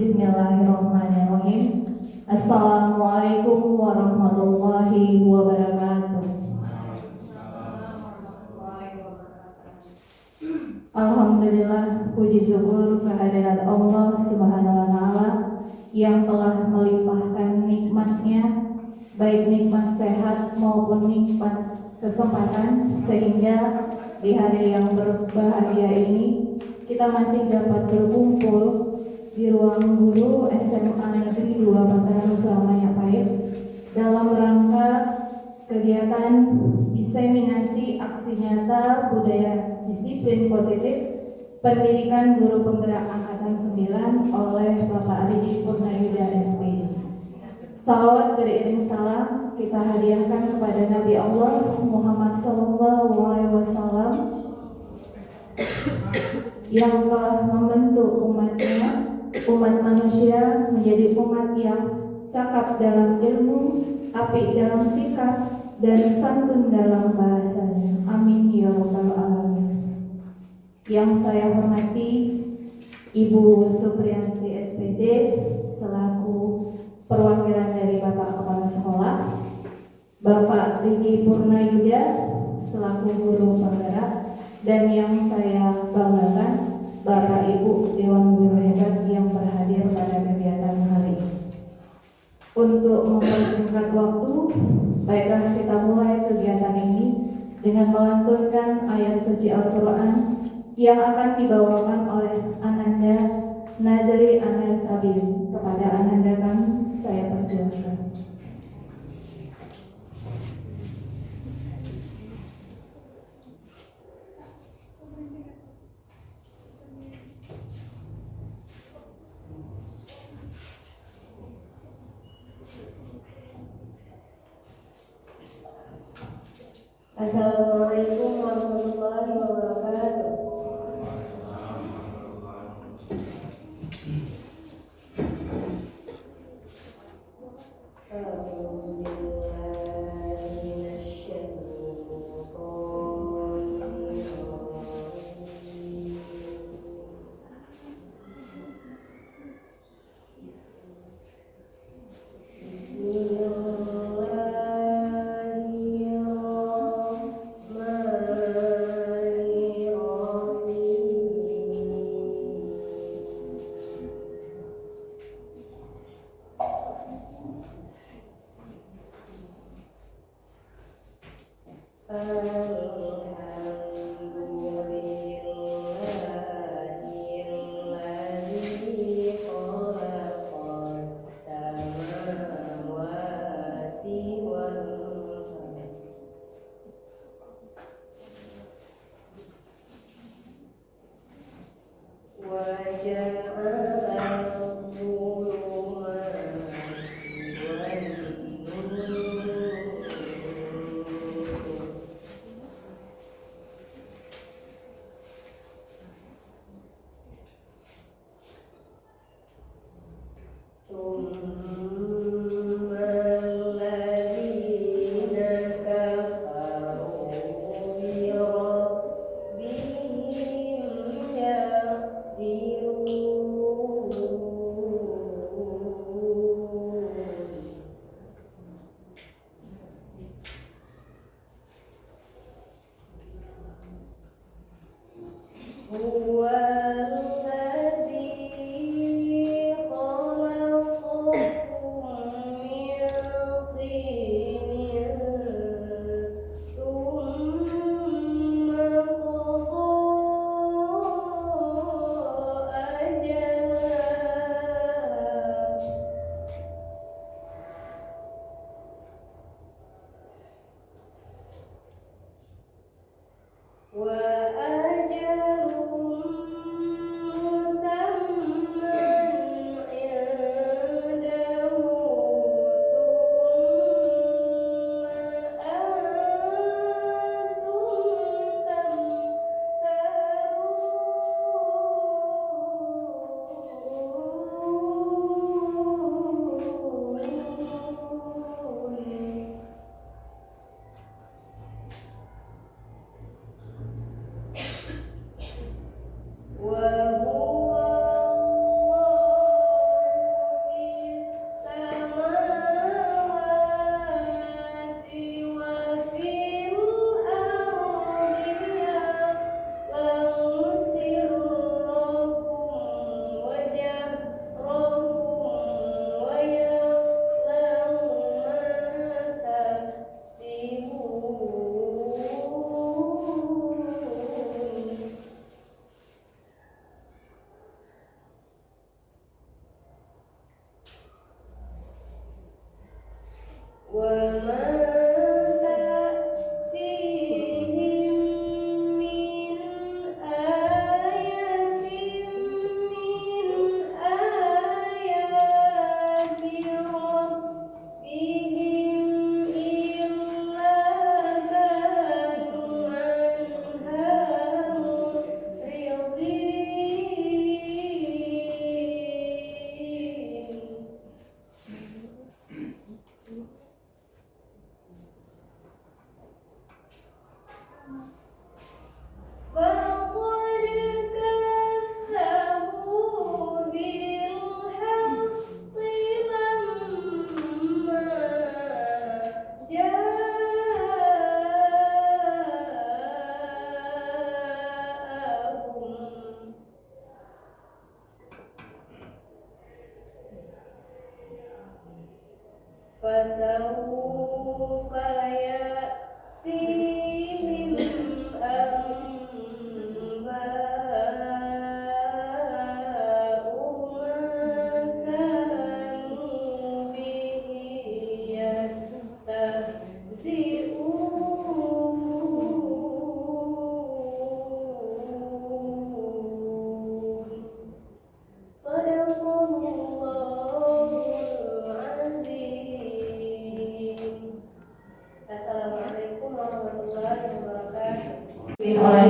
Bismillahirrahmanirrahim. Assalamualaikum warahmatullahi wabarakatuh. Alhamdulillah, puji syukur kehadirat Allah Subhanahu wa Ta'ala yang telah melimpahkan nikmatnya, baik nikmat sehat maupun nikmat kesempatan, sehingga di hari yang berbahagia ini kita masih dapat berkumpul di ruang guru SMA Negeri 2 Mataram Majapahit dalam rangka kegiatan diseminasi aksi nyata budaya disiplin positif pendidikan guru penggerak angkatan 9 oleh Bapak Aridi Purnayuda SPD. Salawat beriring salam kita hadiahkan kepada Nabi Allah Muhammad SAW yang telah membentuk umatnya, umat manusia menjadi umat yang cakap dalam ilmu, apik dalam sikap, dan santun dalam bahasanya. Amin ya rabbal alamin. Yang saya hormati Ibu Supriyanti SPD selaku perwakilan dari Bapak Kepala Sekolah, Bapak Riki Purnayuda selaku guru penggerak, dan yang saya banggakan Bapak Ibu Dewan Guru Hebat yang berhadir pada kegiatan hari ini. Untuk mempersingkat waktu, baiklah kita mulai kegiatan ini dengan melantunkan ayat suci Al-Quran yang akan dibawakan oleh Ananda Nazri Amel Sabil. Kepada Ananda kami, saya persilakan. Assalamualaikum warahmatullahi wabarakatuh.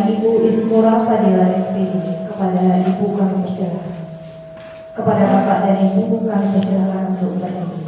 Ibu Ismura Fadila SPD, kepada Ibu kami persilakan. Kepada Bapak dan Ibu kami persilakan untuk berdiri.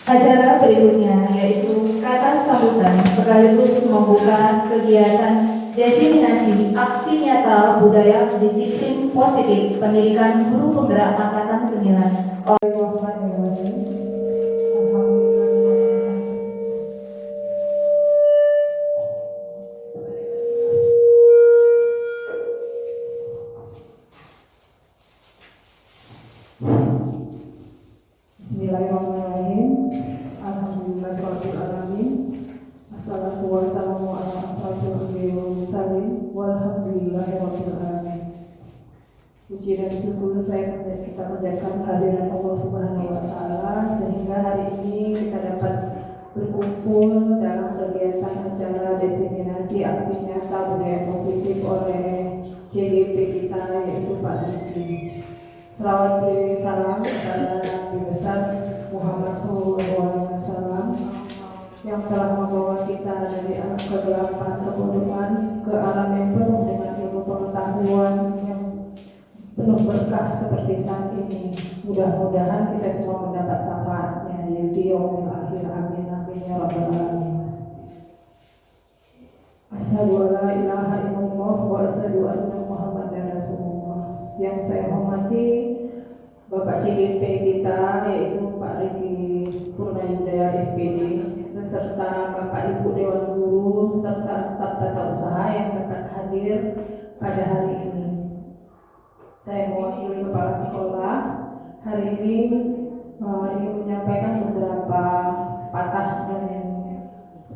Acara berikutnya yaitu kata sambutan sekaligus membuka kegiatan diseminasi aksi nyata budaya disiplin positif pendidikan guru penggerak angkatan 9. Bismillahirrahmanirrahim. Alhamdulillahirrahmanirrahim. Assalatu wassalamu ala asrafil anbiya'i wal mursalin walhamdulillahirrahmanirrahim. Puji dan syukur kita panjatkan kehadiran Allah Subhanahu wa taala sehingga hari ini kita dapat berkumpul dalam kegiatan acara diseminasi aksi nyata budaya positif oleh CGP kita yaitu Pak Diki. Selawat beri salam kepada Nabi besar Muhammad SAW yang telah membawa kita dari alam kegelapan kebodohan ke alam yang penuh dengan ilmu pengetahuan yang penuh berkah seperti saat ini. Mudah-mudahan kita semua mendapat syafaatnya di yaumil akhir. Amin amin ya rabbal alamin. Asyhadu an la ilaha illallah wa asyhadu anna Muhammadar Rasulullah. Yang saya hormati Bapak CGP kita yaitu Pak Riki Purnayudaya SPD beserta Bapak Ibu Dewan Guru serta staf tata usaha yang dapat hadir pada hari ini. Saya mewakili kepala sekolah hari ini ingin menyampaikan beberapa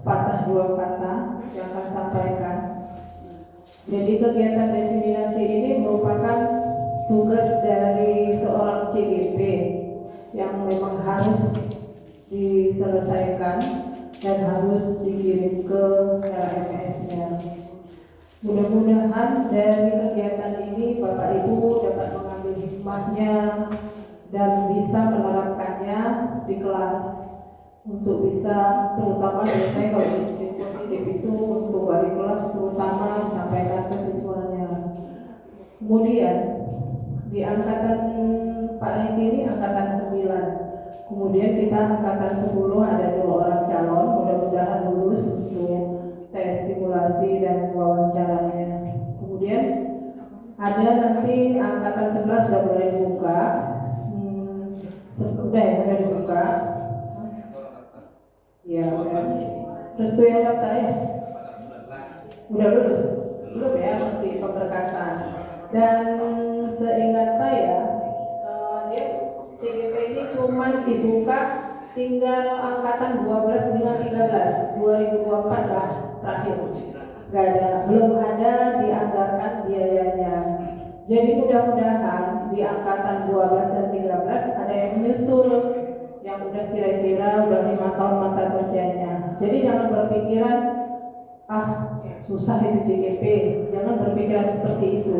patah dua kata yang akan sampaikan. Jadi kegiatan diseminasi ini merupakan tugas dari seorang CGP yang memang harus diselesaikan dan harus dikirim ke LMS-nya. Mudah-mudahan dari kegiatan ini Bapak Ibu dapat mengambil hikmahnya dan bisa menerapkannya di kelas untuk bisa terutama biasanya kalau disiplin positif itu untuk wali kelas terutama disampaikan ke siswanya. Kemudian di angkatan Pak Riki ini angkatan 9. Kemudian kita angkatan 10 ada 2 orang calon, mudah-mudahan lulus untuk tes simulasi dan wawancaranya. Kemudian hari Ada nanti angkatan 11 sudah mulai dibuka. Sudah dibuka. Ya, udah. Terus tuh yang daftar ya? Udah lulus? Belum ya, masih pemberkasan. Dan seingat saya, dia CGP ini cuma dibuka tinggal angkatan 12 dengan 13, 2024 lah terakhir. Belum ada dianggarkan biayanya. Jadi mudah-mudahan di angkatan 12 dan 13 ada yang menyusul, yang udah kira-kira udah 5 tahun masa kerjanya. Jadi jangan berpikiran susah itu JGP, jangan berpikiran seperti itu.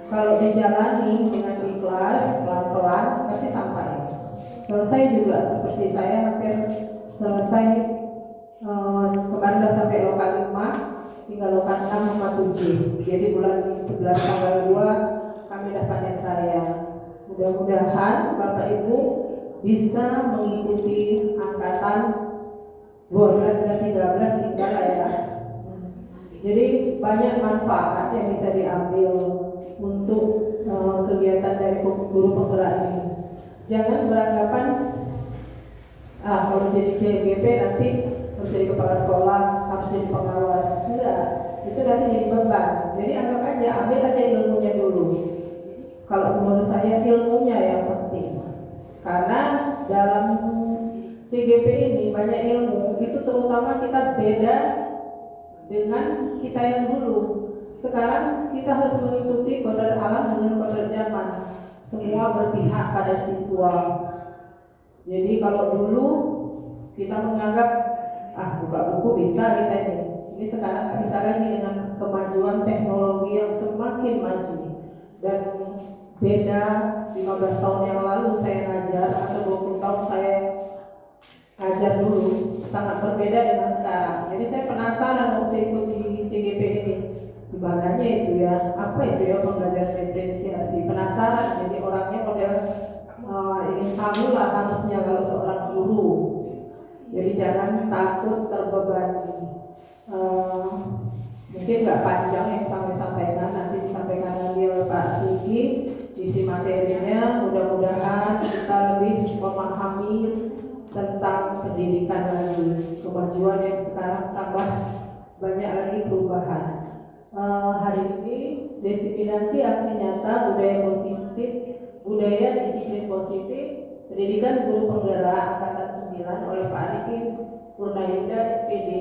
Kalau dijalani dengan ikhlas, pelan-pelan pasti sampai. Selesai juga seperti saya hampir selesai, kemarin sudah sampai lokal 5, tinggal lokal 6 sama 7. Jadi bulan 11 tanggal 2 kami dapat panen raya. Mudah-mudahan Bapak Ibu bisa mengikuti angkatan 12 dan 13 tinggal ya. Jadi banyak manfaat yang bisa diambil untuk kegiatan dari guru penggerak ini. Jangan beranggapan kalau jadi KGP nanti harus jadi kepala sekolah, harus jadi pengawas. Enggak, itu nanti jadi beban. Jadi anggap aja, ambil aja ilmunya dulu. Kalau menurut saya ilmunya yang penting. Karena dalam CGP ini banyak ilmu, itu terutama kita beda dengan kita yang dulu. Sekarang kita harus mengikuti kodrat alam dengan kodrat zaman. Semua berpihak pada siswa. Jadi kalau dulu kita menganggap buka buku bisa kita ini sekarang nggak bisa lagi dengan kemajuan teknologi yang semakin maju. Dan beda 15 tahun yang lalu saya ngajar atau 20 tahun saya ngajar dulu, sangat berbeda dengan sekarang. Jadi saya penasaran waktu ikut di CGP ini, dimananya itu ya, apa itu ya pembelajaran diferensiasi. Penasaran, jadi orangnya model ingin tahu lah harusnya kalau seorang guru. Jadi jangan takut terbebani. Mungkin nggak panjang yang sampai sampaikan, nanti disampaikan lagi oleh Pak Riki isi materinya. Mudah-mudahan kita lebih memahami tentang pendidikan lagi, kemajuan yang sekarang tambah banyak lagi perubahan. Hari ini disiminasi aksi nyata budaya disiplin positif pendidikan guru penggerak angkatan 9 oleh Pak Riki Purnayuda SPD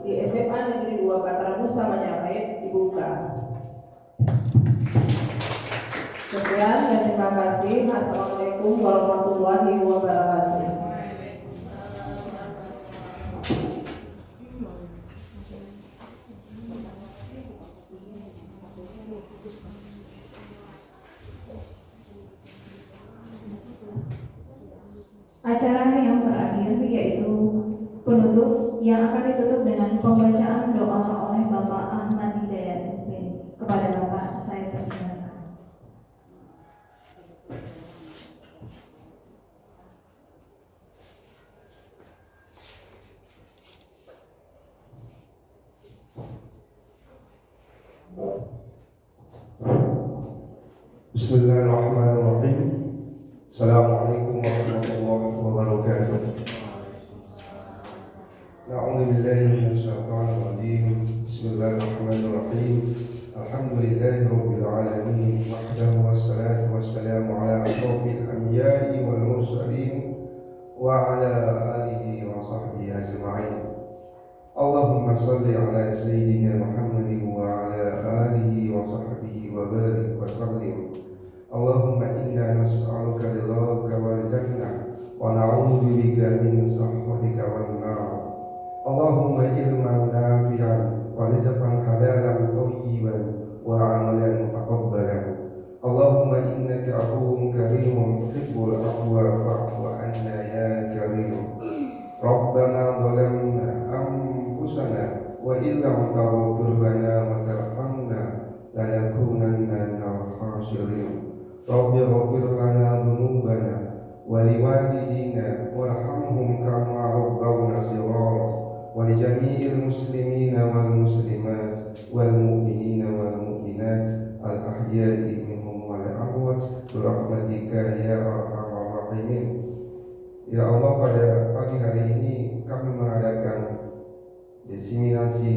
di SMA Negeri 2 Patramusa Majapahit dibuka. Sekian dan terima kasih. Assalamualaikum warahmatullahi wabarakatuh. Acara yang terakhir yaitu penutup yang akan ditutup dengan pembacaan doa oleh Bapak Ahmad Hidayat SPD. Kepada Bapak saya persilakan. Bismillahirrahmanirrahim. Assalamualaikum warahmatullahi wabarakatuh. Na'udzubillahi minasyaitonir rajim. Bismillahirrahmanirrahim. Alhamdulillahi rabbil alamin. Wahdahu wassalatu wassalamu ala asyrofil anbiya'i wal mursalin wa ala alihi wa sahbihi ajma'in. Allahumma salli ala sayyidina Muhammadin wa ala alihi wa sahbihi wa barik wa sallim. Allahumma inna nas'aluka ridhaka wal jannah wa na'udzu bika min sakhatika wan nar. Allahumma ilman nafi'an wa rizqan halalan thayyiban wa 'amalan mutaqabbalan. Allahumma innaka 'afuwwun karimun tuhibbul 'afwa fa'fu 'anna ya karim. Rabbana zalamna anfusana wa illam taghfir lana wa tarhamna lanakunanna minal khasirin. Rabbi ghfir lana dhunubana wa liwalidina warhamhum kama rabbawna shighara wa li jami'il muslimina wal muslimat wal mu'minin al-ahya'i minhum wal amwat bi rahmatika ya arhamar rahimin. Ya Allah, pada pagi hari ini kami mengadakan diseminasi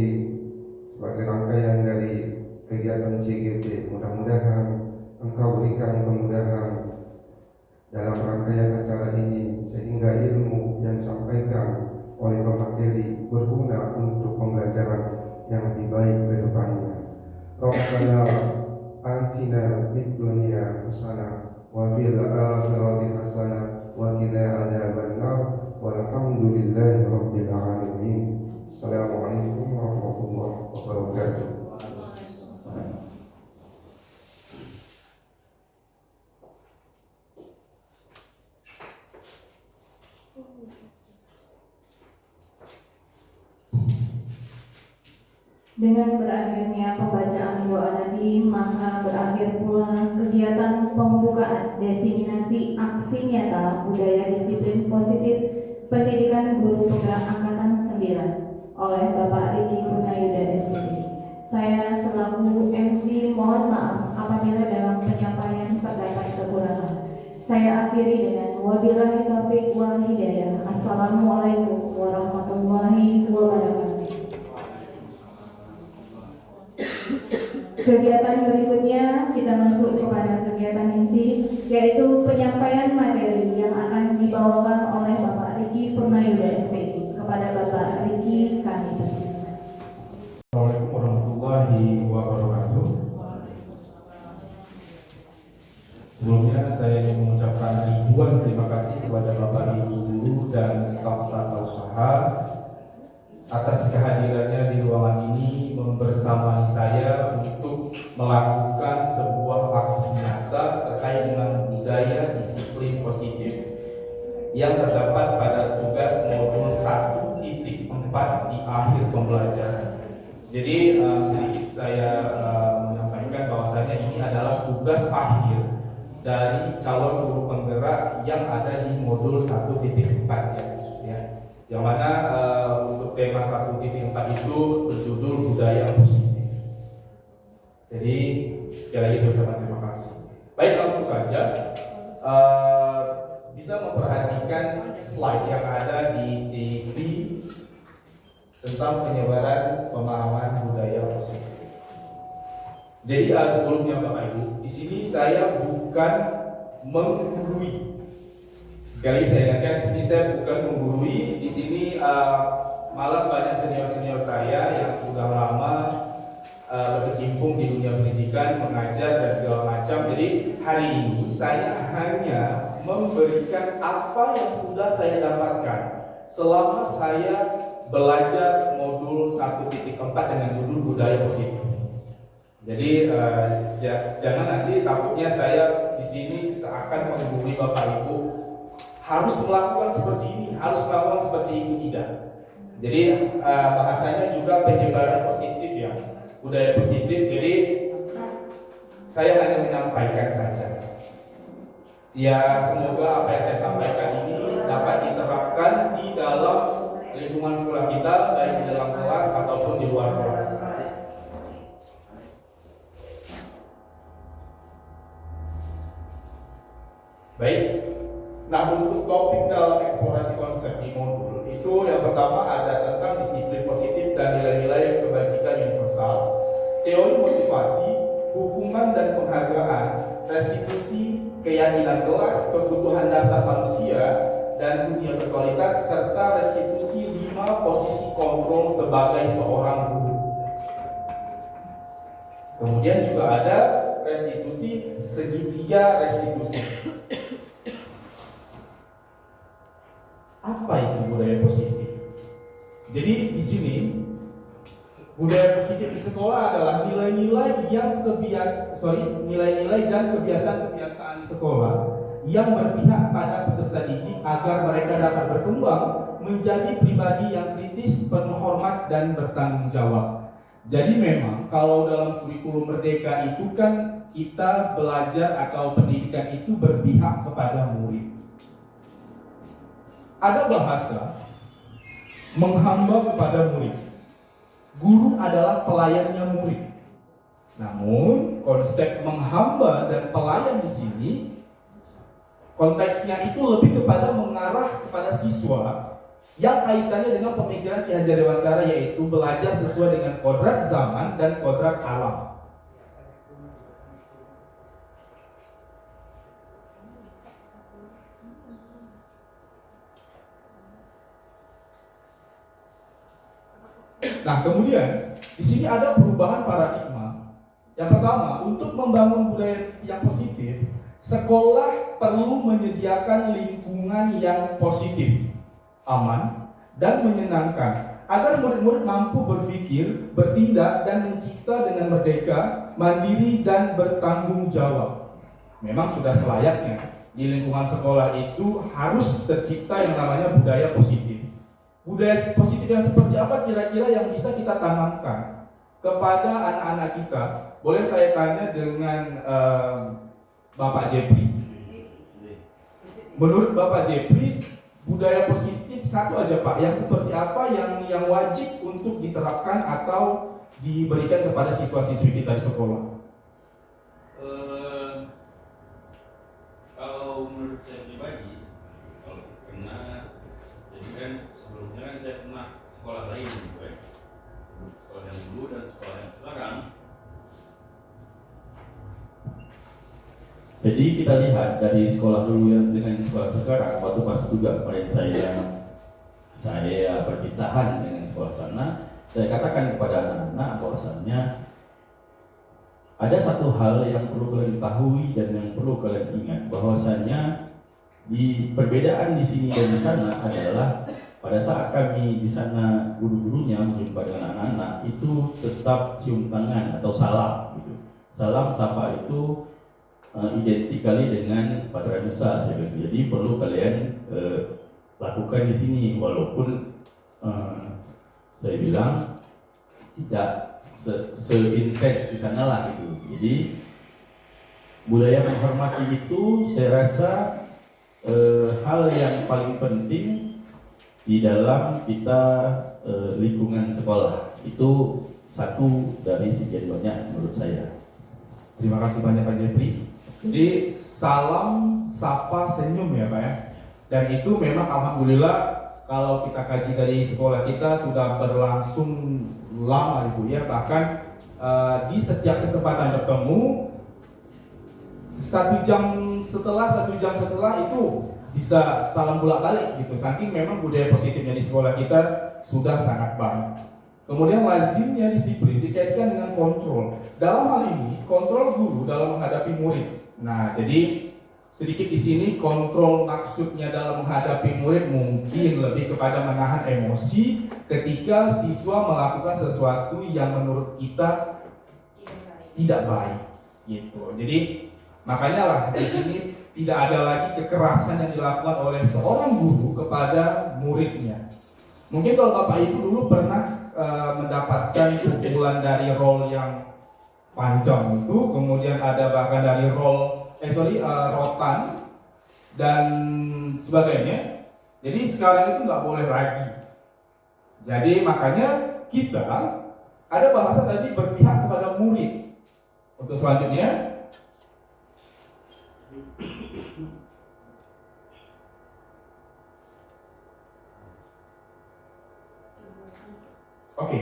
sebagai rangkaian dari kegiatan CGP. Mudah-mudahan Engkau berikan kemudahan dalam rangkaian acara ini sehingga ilmu yang disampaikan oleh pemateri berguna untuk pembelajaran yang lebih baik ke depannya. Rabbana atina fid dunya hasanah wa fil akhirati hasanah wa qina adzabannar walhamdulillahi rabbil alamin. Assalamualaikum warahmatullahi wabarakatuh. Dengan berakhirnya pembacaan doa tadi, maka berakhir pula kegiatan pembukaan diseminasi aksi nyata budaya disiplin positif pendidikan guru penggerak angkatan 9 oleh Bapak Riki Purnayuda SPD. Saya selaku MC mohon maaf apabila dalam penyampaian terdapat kekurangan. Saya akhiri dengan wabillahi taufiq wal hidayah. Assalamualaikum warahmatullahi wabarakatuh. Kegiatan berikutnya kita masuk kepada kegiatan inti, yaitu penyampaian materi yang akan dibawakan oleh Bapak Riki Purnayuda SPD. Kepada Bapak Riki kami persilakan. Assalamualaikum warahmatullahi wabarakatuh. Sebelumnya saya ingin mengucapkan ribuan terima kasih kepada Bapak Ibu guru dan staf tata usaha atas kehadirannya di ruangan ini membersamai saya untuk melakukan sebuah aksi nyata terkait dengan budaya disiplin positif yang terdapat pada tugas modul 1.4 di akhir pembelajaran. Jadi sedikit saya menyampaikan bahwasanya ini adalah tugas akhir dari calon guru penggerak yang ada di modul 1.4 ya. Yang mana untuk tema 1.4 itu berjudul budaya positif. Jadi sekali lagi saya ucapkan terima kasih. Baik, langsung saja bisa memperhatikan slide yang ada di TV tentang penyebaran pemahaman budaya positif. Jadi sebelumnya Bapak Ibu, di sini saya bukan menggurui. Sekali saya ingatkan, di sini saya bukan menggurui. Di sini malah banyak senior-senior saya yang sudah lama berkecimpung di dunia pendidikan, mengajar dan segala macam. Jadi hari ini saya hanya memberikan apa yang sudah saya dapatkan selama saya belajar modul 1.4 dengan judul budaya positif. Jadi jangan nanti takutnya saya di sini seakan menggurui Bapak Ibu harus melakukan seperti ini, harus melakukan seperti itu, tidak. Jadi bahasanya juga penyebaran positif ya, budaya positif. Jadi saya hanya menyampaikan saja. Ya semoga apa yang saya sampaikan ini dapat diterapkan di dalam lingkungan sekolah kita, baik di dalam kelas ataupun di luar kelas. Baik. Nah, untuk topik dalam eksplorasi konsep di modul itu yang pertama ada tentang disiplin positif dan nilai-nilai kebajikan universal, teori motivasi, hukuman dan penghargaan, restitusi, keyakinan kelas, kebutuhan dasar manusia dan dunia berkualitas, serta restitusi 5 posisi kontrol sebagai seorang guru. Kemudian juga ada restitusi segitiga restitusi. Apa itu budaya positif? Jadi di sini budaya positif di sekolah adalah nilai-nilai dan kebiasaan-kebiasaan di sekolah yang berpihak pada peserta didik agar mereka dapat berkembang menjadi pribadi yang kritis, penuh hormat dan bertanggung jawab. Jadi memang kalau dalam kurikulum Merdeka itu kan kita belajar atau pendidikan itu berpihak kepada murid. Ada bahasa menghamba kepada murid. Guru adalah pelayannya murid. Namun konsep menghamba dan pelayan di sini, konteksnya itu lebih kepada mengarah kepada siswa yang kaitannya dengan pemikiran Ki Hajar Dewantara, yaitu belajar sesuai dengan kodrat zaman dan kodrat alam. Nah, kemudian di sini ada perubahan paradigma. Yang pertama, untuk membangun budaya yang positif, sekolah perlu menyediakan lingkungan yang positif, aman, dan menyenangkan agar murid-murid mampu berpikir, bertindak, dan mencipta dengan merdeka, mandiri, dan bertanggung jawab. Memang sudah selayaknya di lingkungan sekolah itu harus tercipta yang namanya budaya positif. Budaya positif yang seperti apa kira-kira yang bisa kita tanamkan kepada anak-anak kita? Boleh saya tanya dengan Bapak Jepri. Menurut Bapak Jepri, budaya positif satu aja Pak, yang seperti apa yang wajib untuk diterapkan atau diberikan kepada siswa-siswi kita di sekolah? Kalau menurut saya pribadi, kalau karena jadi kan sebelumnya kan saya pernah sekolah lain gitu ya, sekolah yang dulu dan sekolah yang sekarang. Jadi kita lihat dari sekolah dulu yang dengan sekolah sekarang, waktu pas juga kemarin saya berpisahan dengan sekolah sana, saya katakan kepada anak-anak bahwasannya ada satu hal yang perlu kalian ketahui dan yang perlu kalian ingat, bahwasannya di perbedaan di sini dan di sana adalah pada saat kami di sana guru-gurunya berjumpa dengan anak-anak itu tetap cium tangan atau salam gitu. Salam sapa itu identik kali dengan patranusa, saya bilang. Jadi perlu kalian lakukan di sini, walaupun saya bilang tidak se-intens di sana lah gitu. Jadi budaya menghormati itu saya rasa hal yang paling penting di dalam kita lingkungan sekolah. Itu satu dari sekian banyak menurut saya. Terima kasih banyak Pak Jepri. Jadi salam, sapa, senyum ya Pak ya. Dan itu memang alhamdulillah kalau kita kaji dari sekolah kita sudah berlangsung lama Ibu ya. Bahkan di setiap kesempatan bertemu 1 jam setelah itu bisa salam bolak-balik gitu. Saking memang budaya positifnya di sekolah kita sudah sangat baik. Kemudian lazimnya disiplin dikaitkan dengan kontrol. Dalam hal ini kontrol guru dalam menghadapi murid. Nah, jadi sedikit di sini kontrol maksudnya dalam menghadapi murid mungkin lebih kepada menahan emosi ketika siswa melakukan sesuatu yang menurut kita tidak baik gitu. Jadi makanya lah di sini tidak ada lagi kekerasan yang dilakukan oleh seorang guru kepada muridnya. Mungkin kalau Bapak Ibu dulu pernah mendapatkan pukulan dari roll yang panjang itu, kemudian ada bahkan dari rotan dan sebagainya. Jadi sekarang itu nggak boleh lagi. Jadi makanya kita ada bahasa tadi berpihak kepada murid. Untuk selanjutnya, oke,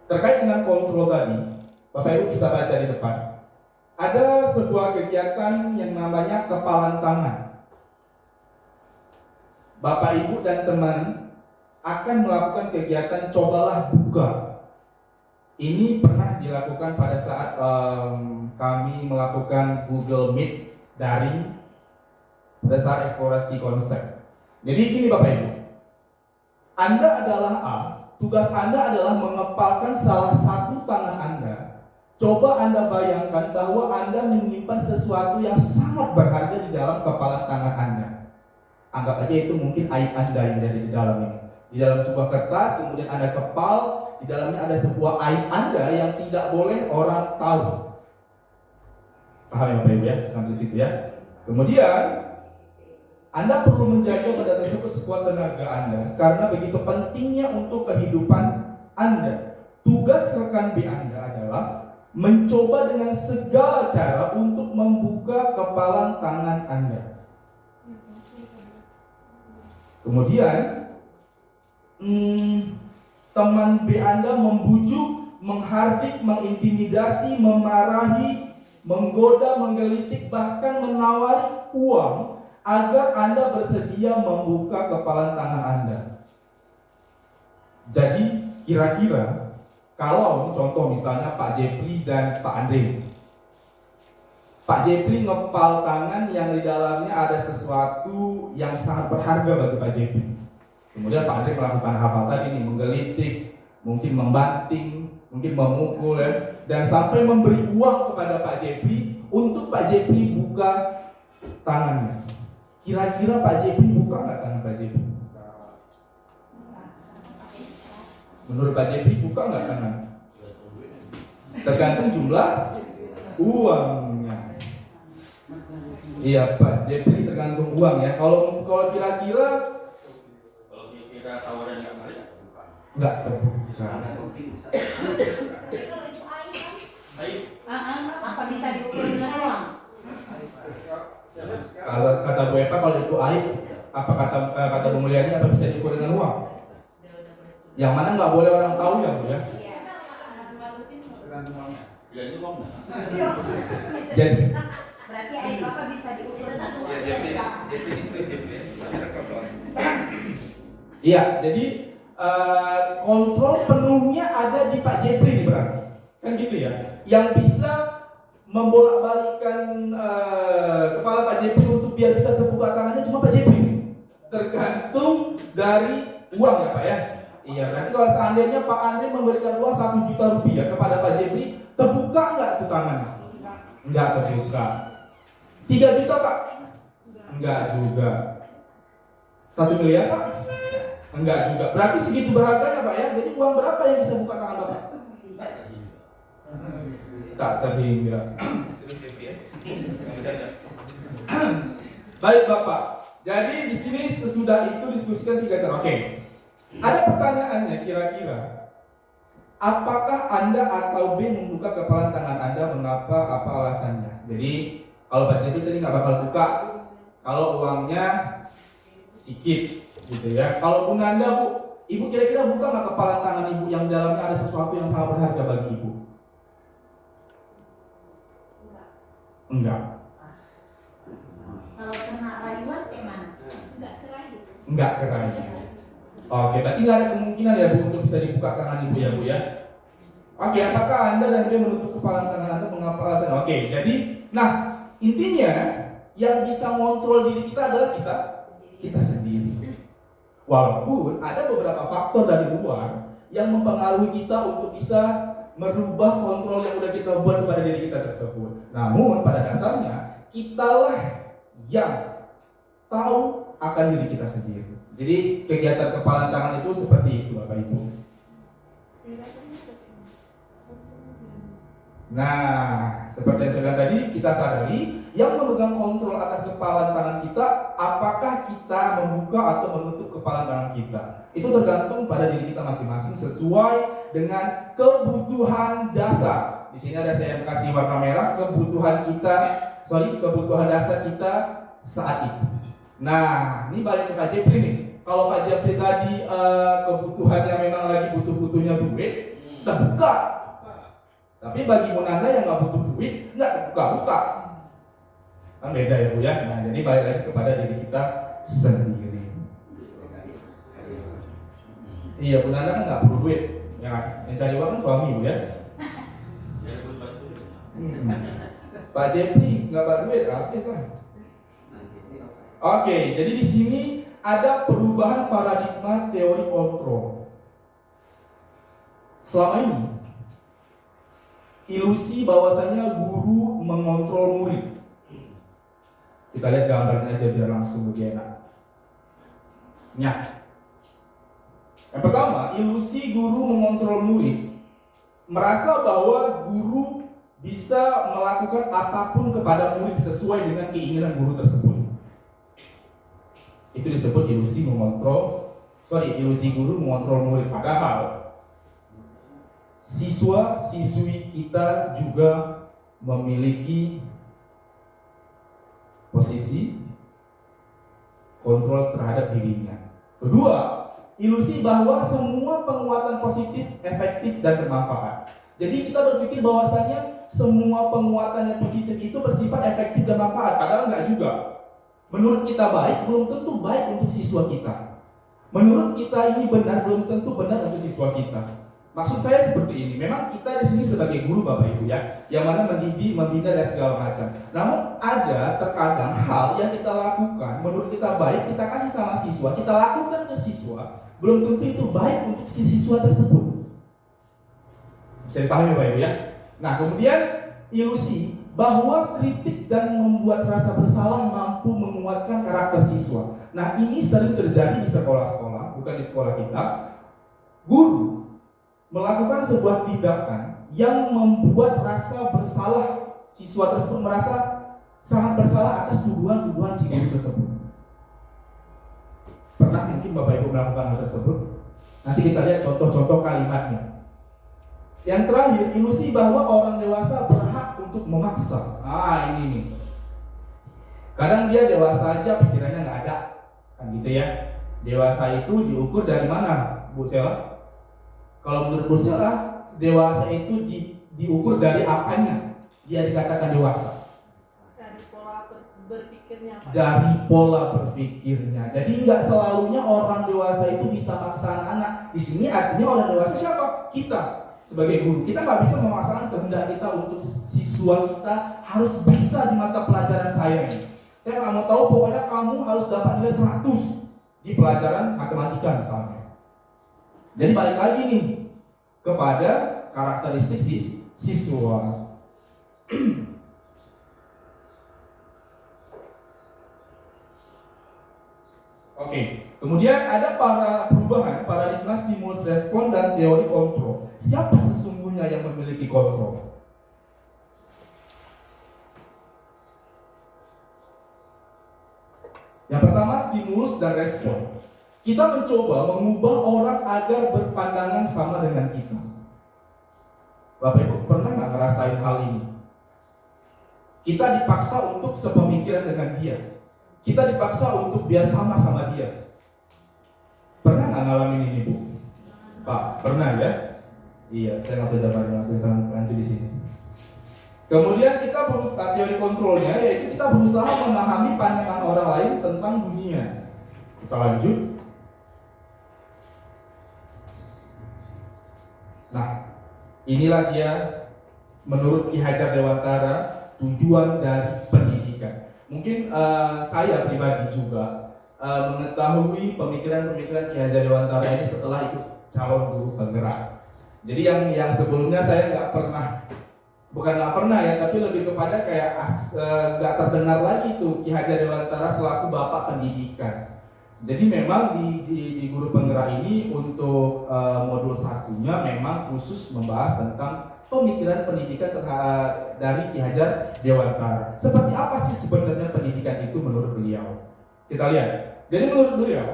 terkait dengan kontrol tadi, Bapak Ibu bisa baca di depan. Ada sebuah kegiatan yang namanya kepalan tangan. Bapak Ibu dan teman akan melakukan kegiatan cobalah buka. Ini pernah dilakukan pada saat kami melakukan Google Meet daring pada saat eksplorasi konsep. Jadi gini Bapak Ibu, Anda adalah A. Tugas Anda adalah mengepalkan salah satu tangan Anda. Coba Anda bayangkan bahwa Anda menyimpan sesuatu yang sangat berharga di dalam kepalan tangan Anda. Anggap aja itu mungkin aib Anda yang ada di dalam ini. Di dalam sebuah kertas, kemudian Anda kepal, di dalamnya ada sebuah aib Anda yang tidak boleh orang tahu. Paham ya Bapak Ibu ya? Sampai situ ya. Kemudian Anda perlu menjaga benda tersebut sekuat tenaga Anda karena begitu pentingnya untuk kehidupan Anda. Tugas rekan B Anda adalah mencoba dengan segala cara untuk membuka kepalan tangan Anda. Kemudian teman B Anda membujuk, menghardik, mengintimidasi, memarahi, menggoda, menggelitik, bahkan menawari uang agar Anda bersedia membuka kepalan tangan Anda. Jadi kira-kira kalau contoh misalnya Pak Jepri dan Pak Andre, Pak Jepri ngepal tangan yang di dalamnya ada sesuatu yang sangat berharga bagi Pak Jepri. Kemudian Pak Andre melakukan hal tadi nih, menggelitik, mungkin membanting, mungkin memukul ya, dan sampai memberi uang kepada Pak Jepri untuk Pak Jepri buka tangannya. Kira-kira Pak Jepri buka nggak tangan Pak Jepri? Menurut Pak Jepri buka nggak tangan? Tergantung jumlah uangnya. Iya Pak Jepri tergantung uang ya. Kalau kira-kira tawaran nggak menarik, nggak terbuka. Apa bisa diukur dengan uang? Kalau kata Bu Eva, kalau itu aib, apa kata Bu Mulyani, apa bisa diukur dengan uang? Yang mana nggak boleh orang tahu ya Bu ya? Jadi Berarti aib apa bisa diukur dengan uang? iya, jadi kontrol penuhnya ada di Pak Jepri nih berarti, kan gitu ya? Yang bisa membolak-balikan kepala Pak Jepri untuk biar bisa terbuka tangannya cuma Pak Jepri. Tergantung dari uang ya Pak ya. Iya, nanti kalau seandainya Pak Andre memberikan uang 1 juta rupiah kepada Pak Jepri, terbuka nggak tuh tangannya? Nggak terbuka. 3 juta Pak? Enggak juga. 1 miliar Pak? Enggak juga. Berarti segitu berharganya Pak ya. Jadi uang berapa yang bisa buka tangan Bapak? Tak terhingga. Baik Bapak. Jadi di sini sesudah itu diskusikan 3 cara. Oke. Ada pertanyaannya kira-kira, apakah Anda atau B membuka kepalan tangan Anda? Mengapa? Apa alasannya? Jadi kalau Pak Jepri tadi nggak bakal buka kalau uangnya sedikit, gitu ya. Kalau Bu Nanda, Bu, Ibu kira-kira buka nggak kepalan tangan Ibu yang dalamnya ada sesuatu yang sangat berharga bagi Ibu? Enggak. Kalau kena rayuan gimana? Enggak kerayu. Enggak kerayu. Oke, berarti nggak ada kemungkinan ya Bu untuk bisa dibuka tangan Ibu ya Bu ya. Oke, apakah Anda dan dia menutup kepala tangan Anda? Mengapa alasan? Oke, jadi, nah intinya yang bisa mengontrol diri kita adalah kita sendiri. Walaupun ada beberapa faktor dari luar yang mempengaruhi kita untuk bisa merubah kontrol yang udah kita buat pada diri kita tersebut. Namun pada dasarnya kitalah yang tahu akan diri kita sendiri. Jadi kegiatan kepalan tangan itu seperti itu Bapak Ibu. Nah, seperti yang saya bilang tadi, kita sadari yang memegang kontrol atas kepalan tangan kita, apakah kita membuka atau menutup kepalan tangan kita. Itu tergantung pada diri kita masing-masing sesuai dengan kebutuhan dasar. Di sini ada saya kasih warna merah, kebutuhan dasar kita saat itu. Nah, ini balik ke Pak Jepri nih. Kalau Pak Jepri tadi kebutuhannya memang lagi butuh-butuhnya duit, terbuka. Tapi bagi Bu Nanda yang nggak butuh duit, nggak buka. Kan beda ya Bu ya. Nah, jadi balik lagi kepada diri kita sendiri. Iya, Bu Nanda kan nggak perlu duit, ya kan? Yang cari uang kan suami Bu ya. Pak Jepri nggak buat duit, habis lah. Oke, jadi di sini ada perubahan paradigma teori kontrol. Selama ini ilusi bahwasanya guru mengontrol murid. Kita lihat gambarnya aja biar langsung lebih enak. Yang pertama, ilusi guru mengontrol murid. Merasa bahwa guru bisa melakukan apapun kepada murid sesuai dengan keinginan guru tersebut. Itu disebut ilusi guru mengontrol murid. Padahal siswa-siswi kita juga memiliki posisi kontrol terhadap dirinya. Kedua, ilusi bahwa semua penguatan positif, efektif, dan bermanfaat. Jadi kita berpikir bahwasanya semua penguatan yang positif itu bersifat efektif dan manfaat, padahal enggak juga. Menurut kita baik, belum tentu baik untuk siswa kita. Menurut kita ini benar, belum tentu benar untuk siswa kita. Maksud saya seperti ini, memang kita di sini sebagai guru Bapak Ibu ya, yang mana mendidik, membina dan segala macam. Namun ada terkadang hal yang kita lakukan, menurut kita baik, kita kasih sama siswa, kita lakukan ke siswa, belum tentu itu baik untuk si siswa tersebut. Bisa dipahami Bapak Ibu ya? Nah kemudian ilusi bahwa kritik dan membuat rasa bersalah mampu menguatkan karakter siswa. Nah ini sering terjadi di sekolah-sekolah, bukan di sekolah kita. Guru melakukan sebuah tindakan yang membuat rasa bersalah siswa tersebut, merasa sangat bersalah atas tuduhan-tuduhan si guru tersebut. Pernah mungkin Bapak Ibu melakukan hal tersebut? Nanti kita lihat contoh-contoh kalimatnya. Yang terakhir, ilusi bahwa orang dewasa berhak untuk memaksa. Ini nih. Kadang dia dewasa aja pikirannya nggak ada, kan gitu ya. Dewasa itu diukur dari mana, Bu Sela? Kalau menurut Bu Sela, dewasa itu diukur dari apanya dia dikatakan dewasa? Dari pola berpikirnya. Dari pola berpikirnya. Jadi nggak selalunya orang dewasa itu bisa maksa anak-anak. Di sini artinya orang dewasa siapa? Kita sebagai guru. Kita nggak bisa memaksakan kehendak kita untuk siswa kita harus bisa di mata pelajaran saya ini. Saya nggak mau tahu, pokoknya kamu harus dapat nilai 100 di pelajaran matematika misalnya. Jadi balik lagi nih kepada karakteristik siswa. Oke, kemudian ada perubahan paradigma stimulus respon dan teori kontrol. Siapa sesungguhnya yang memiliki kontrol? Yang pertama, stimulus dan respon. Kita mencoba mengubah orang agar berpandangan sama dengan kita. Bapak Ibu pernah nggak ngerasain hal ini? Kita dipaksa untuk sepemikiran dengan dia. Kita dipaksa untuk biar sama dia. Pernah nggak ngalamin ini Bu? Pak, pernah ya? Iya, saya nggak sudah banyak lanjut di sini. Kemudian kita berusaha teori kontrolnya, yaitu kita berusaha memahami pandangan orang lain tentang dunia. Kita lanjut. Nah, inilah dia menurut Ki Hajar Dewantara tujuan dari pendidikan. Mungkin saya pribadi juga mengetahui pemikiran-pemikiran Ki Hajar Dewantara ini setelah ikut calon guru penggerak. Jadi yang sebelumnya saya nggak pernah ya, tapi lebih kepada kayak nggak terdengar lagi tuh Ki Hajar Dewantara selaku bapak pendidikan. Jadi memang di guru penggerak ini untuk modul satunya memang khusus membahas tentang pemikiran pendidikan dari Ki Hajar Dewantara. Seperti apa sih sebenarnya pendidikan itu menurut beliau? Kita lihat. Jadi menurut beliau,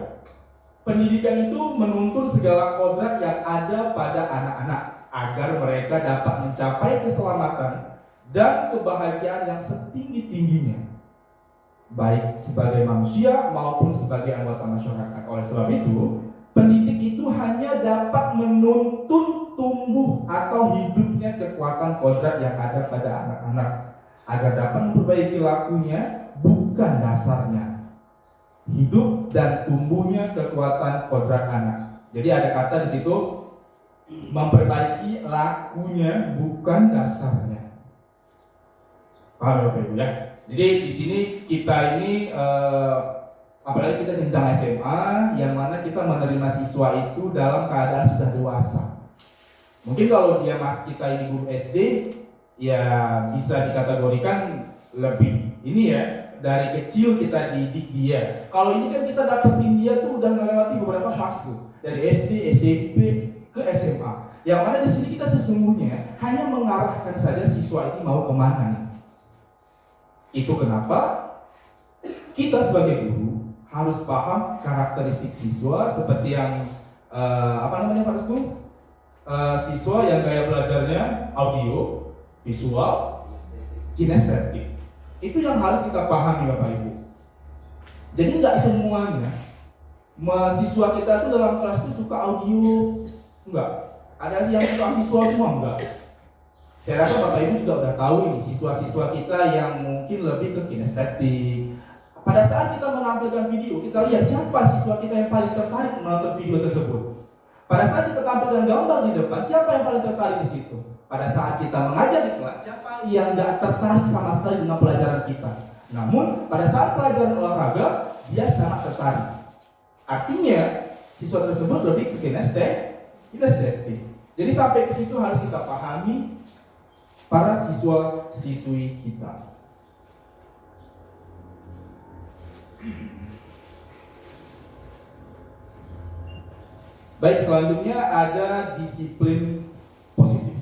pendidikan itu menuntun segala kodrat yang ada pada anak-anak agar mereka dapat mencapai keselamatan dan kebahagiaan yang setinggi-tingginya, baik sebagai manusia maupun sebagai anggota masyarakat. Oleh sebab itu, pendidik itu hanya dapat menuntun tumbuh atau hidupnya kekuatan kodrat yang ada pada anak-anak agar dapat memperbaiki lakunya, bukan dasarnya. Hidup dan tumbuhnya kekuatan kodrat anak. Jadi ada kata di situ, memperbaiki lakunya, bukan dasarnya. Paham ya Bapak Ibu ya? Jadi di sini kita ini apalagi kita jenjang SMA yang mana kita menerima siswa itu dalam keadaan sudah dewasa. Mungkin kalau kita ini guru SD ya bisa dikategorikan lebih ini ya, dari kecil kita didik dia. Kalau ini kan kita dapetin dia tuh udah melewati beberapa fase dari SD, SMP ke SMA. Yang mana di sini kita sesungguhnya hanya mengarahkan saja siswa ini mau kemana nih. Itu kenapa kita sebagai guru harus paham karakteristik siswa seperti yang Pak Restu? siswa yang gaya belajarnya audio, visual, kinestetik. Itu yang harus kita pahami Bapak Ibu. Jadi nggak semuanya mahasiswa kita itu dalam kelas itu suka audio, enggak. Ada yang suka visual semua, enggak. Saya rasa Bapak Ibu juga udah tahu ini siswa-siswa kita yang mungkin lebih ke kinestetik. Pada saat kita menampilkan video, kita lihat siapa siswa kita yang paling tertarik menonton video tersebut. Pada saat kita tampilkan gambar di depan, siapa yang paling tertarik di situ? Pada saat kita mengajar di kelas, siapa yang nggak tertarik sama sekali dengan pelajaran kita? Namun, pada saat pelajaran olahraga, dia sangat tertarik. Artinya, siswa tersebut lebih ke kinestetik. Jadi sampai ke situ harus kita pahami para siswa-siswi kita. Baik, selanjutnya ada disiplin positif.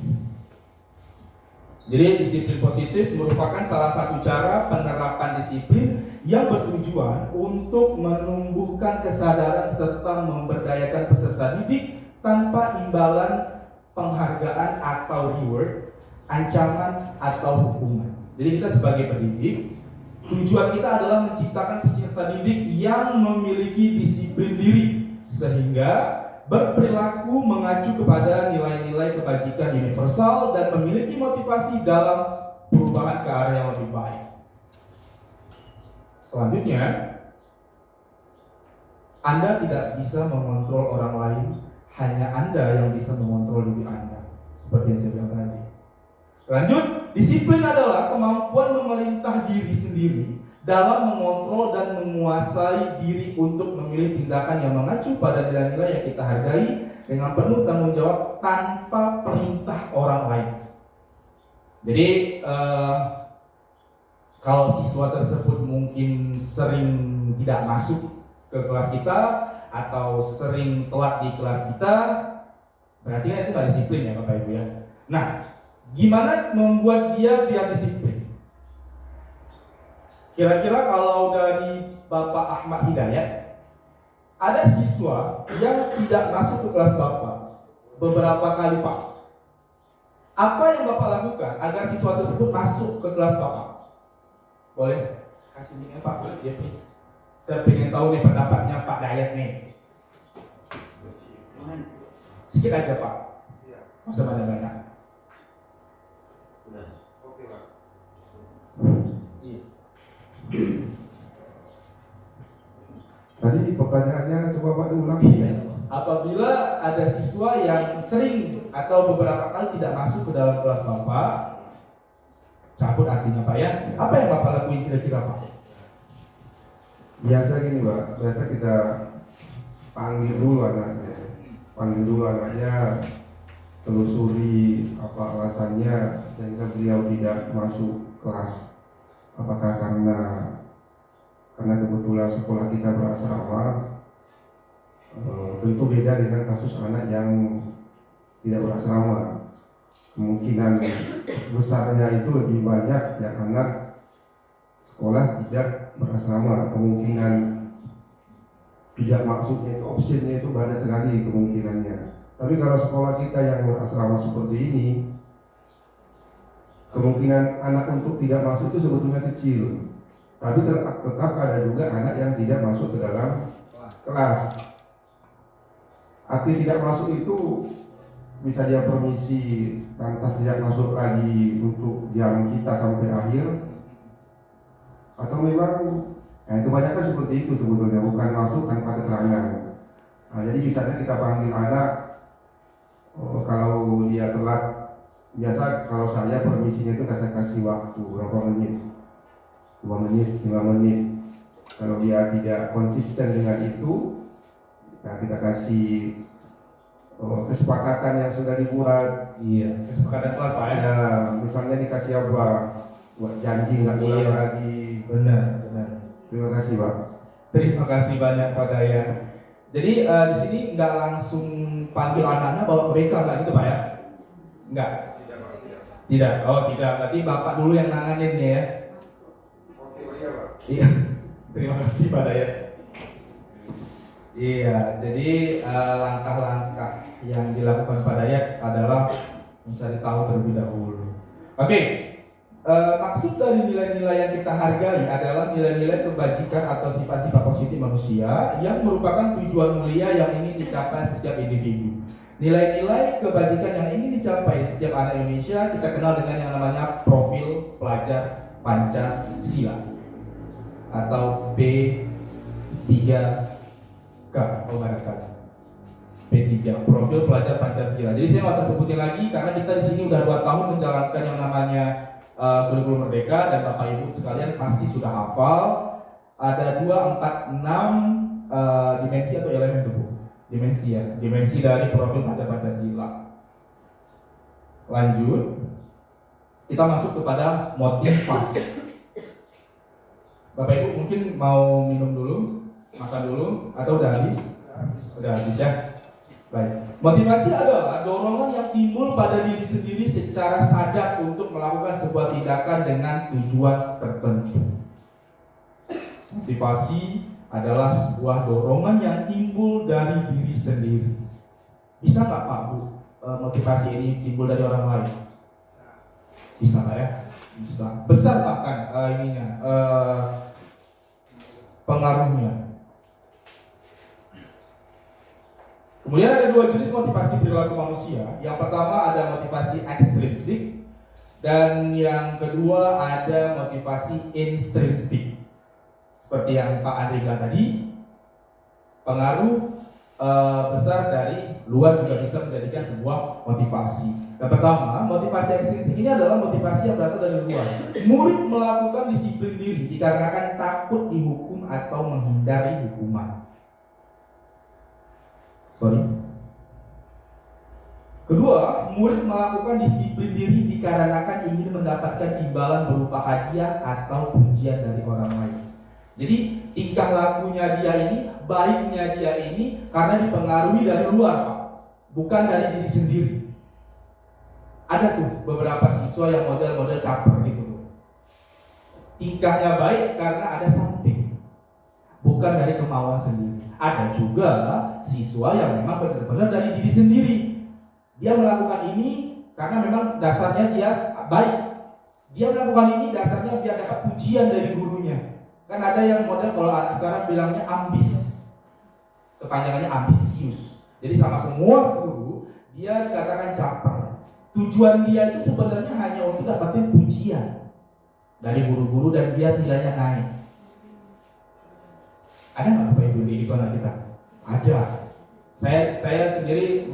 Jadi disiplin positif merupakan salah satu cara penerapan disiplin yang bertujuan untuk menumbuhkan kesadaran serta memberdayakan peserta didik tanpa imbalan penghargaan atau reward, ancaman atau hukuman. Jadi kita sebagai pendidik, tujuan kita adalah menciptakan peserta didik yang memiliki disiplin diri sehingga berperilaku mengacu kepada nilai-nilai kebajikan universal dan memiliki motivasi dalam perubahan ke arah yang lebih baik. Selanjutnya, Anda tidak bisa mengontrol orang lain, hanya Anda yang bisa mengontrol diri Anda. Seperti yang saya bilang tadi. Lanjut, disiplin adalah kemampuan memerintah diri sendiri dalam mengontrol dan menguasai diri untuk memilih tindakan yang mengacu pada nilai-nilai yang kita hargai dengan penuh tanggung jawab tanpa perintah orang lain. Jadi kalau siswa tersebut mungkin sering tidak masuk ke kelas kita atau sering telat di kelas kita, berarti kan itu nggak disiplin ya Bapak Ibu ya. Nah, gimana membuat dia biar disiplin? Kira-kira kalau dari Bapak Ahmad Hidayat, ada siswa yang tidak masuk ke kelas Bapak beberapa kali Pak. Apa yang Bapak lakukan agar siswa tersebut masuk ke kelas Bapak? Boleh kasih linknya Pak, boleh dia nih. Saya pengen tahu nih pendapatnya Pak Dayat nih. Sedikit aja Pak, nggak usah banyak-banyak. Oke Pak. Iya. Tadi pertanyaannya coba Pak diulang. Apabila ada siswa yang sering atau beberapa kali tidak masuk ke dalam kelas Bapak, cabut artinya Pak ya. Apa yang Bapak lakuin kira-kira Pak? Biasa gini Pak, biasa kita panggil dulu anaknya, telusuri apa alasannya sehingga beliau tidak masuk kelas. Apakah karena kebetulan sekolah kita berasrama, tentu beda dengan kasus anak yang tidak berasrama. Kemungkinan besarnya itu lebih banyak yang anak sekolah tidak berasrama. Kemungkinan tidak masuknya itu opsinya itu banyak sekali kemungkinannya. Tapi kalau sekolah kita yang berasrama seperti ini, kemungkinan anak untuk tidak masuk itu sebetulnya kecil. Tapi tetap ada juga anak yang tidak masuk ke dalam kelas. Arti tidak masuk itu bisa dia permisi, lantas tidak masuk lagi untuk jam kita sampai akhir. Atau memang kebanyakan seperti itu sebetulnya, bukan masuk tanpa keterangan. Nah, jadi misalnya kita panggil anak, kalau dia telat, biasa kalau saya permisinya itu saya kasih waktu berapa menit, 2 menit, 5 menit. Kalau dia tidak konsisten dengan itu, nah kita kasih kesepakatan yang sudah dibuat. Iya, kesepakatan kelas Pak ya. Ya, misalnya dikasih apa, buat janji nggak ulang lagi. Benar. Terima kasih Pak. Terima kasih banyak Pak Dayat. Jadi di sini nggak langsung panggil anaknya bawa ke BK nggak gitu Pak ya? Nggak. Tidak. Oh tidak. Berarti Bapak dulu yang nanganin ya. Oke, iya Pak. Iya. Terima kasih Pak Dayat. Iya, jadi langkah-langkah yang dilakukan Pak Dayat adalah mencari tahu terlebih dahulu. Oke, maksud dari nilai-nilai yang kita hargai adalah nilai-nilai kebajikan atau sifat-sifat positif manusia yang merupakan tujuan mulia yang ingin dicapai setiap individu. Nilai-nilai kebajikan yang ingin dicapai setiap anak Indonesia kita kenal dengan yang namanya profil pelajar Pancasila atau P3K. Oh, P3, profil pelajar Pancasila. Jadi saya nggak usah sebutin lagi karena kita di sini udah 2 tahun menjalankan yang namanya kurikulum merdeka dan Bapak Ibu sekalian pasti sudah hafal. Ada 2, 4, 6 dimensi atau elemen tubuh. Dimensi ya, dimensi dari profil pelajar Pancasila. Lanjut, kita masuk kepada motivasi. Bapak Ibu mungkin mau minum dulu, makan dulu, atau udah habis? Udah habis ya. Baik. Motivasi adalah dorongan yang timbul pada diri sendiri secara sadar untuk melakukan sebuah tindakan dengan tujuan tertentu. Motivasi adalah sebuah dorongan yang timbul dari diri sendiri. Bisa nggak Pak Bu, motivasi ini timbul dari orang lain? Bisa nggak ya? Bisa. Besar bahkan pengaruhnya. Kemudian ada 2 jenis motivasi perilaku manusia. Yang pertama ada motivasi ekstrinsik dan yang kedua ada motivasi intrinsik. Seperti yang Pak Andri bilang tadi, pengaruh besar dari luar juga bisa menjadikan sebuah motivasi. Yang pertama, motivasi ekstrinsik ini adalah motivasi yang berasal dari luar. Murid melakukan disiplin diri dikarenakan takut dihukum atau menghindari hukuman. Kedua, murid melakukan disiplin diri dikarenakan ingin mendapatkan imbalan berupa hadiah atau pujian dari orang lain. Jadi tingkah lakunya dia ini, baiknya dia ini karena dipengaruhi dari luar, Pak, bukan dari diri sendiri. Ada tuh beberapa siswa yang model-model caper gitu tuh. Tingkahnya baik karena ada something, bukan dari kemauan sendiri. Ada juga siswa yang memang benar-benar dari diri sendiri. Dia melakukan ini karena memang dasarnya dia baik. Dia melakukan ini dasarnya biar dapat pujian dari gurunya. Kan ada yang model kalau anak sekarang bilangnya ambis, kepanjangannya ambisius. Jadi sama semua guru dia dikatakan caper. Tujuan dia itu sebenarnya hanya untuk dapatin pujian dari guru-guru dan biar nilainya naik. Ada nggak Bapak Ibu di anak kita? Ada. Saya sendiri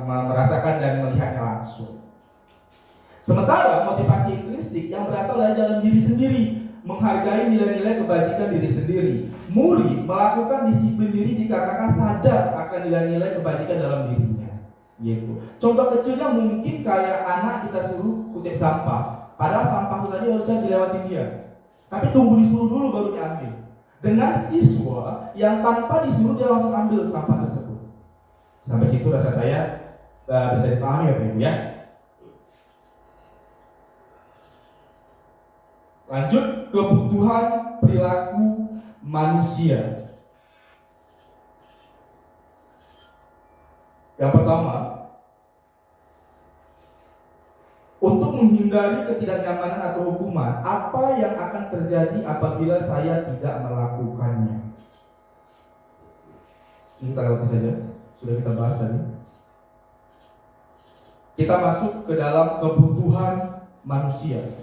merasakan dan melihatnya langsung. Sementara motivasi intrinsik yang berasal dari dalam diri sendiri, menghargai nilai-nilai kebajikan diri sendiri. Murid melakukan disiplin diri dikarenakan sadar akan nilai-nilai kebajikan dalam dirinya. Gitu. Contoh kecilnya mungkin kayak anak kita suruh kutip sampah, padahal sampah itu tadi harusnya dilewatin dia. Tapi tunggu disuruh dulu baru diambil. Dengan siswa yang tanpa disuruh dia langsung ambil sampah tersebut. Sampai situ rasa saya bisa dipahami ya Pak Ibu ya. Lanjut, kebutuhan perilaku manusia. Yang pertama, untuk menghindari ketidaknyamanan atau hukuman, apa yang akan terjadi apabila saya tidak melakukannya? Ini kita lewati saja, sudah kita bahas tadi. Kita masuk ke dalam kebutuhan manusia.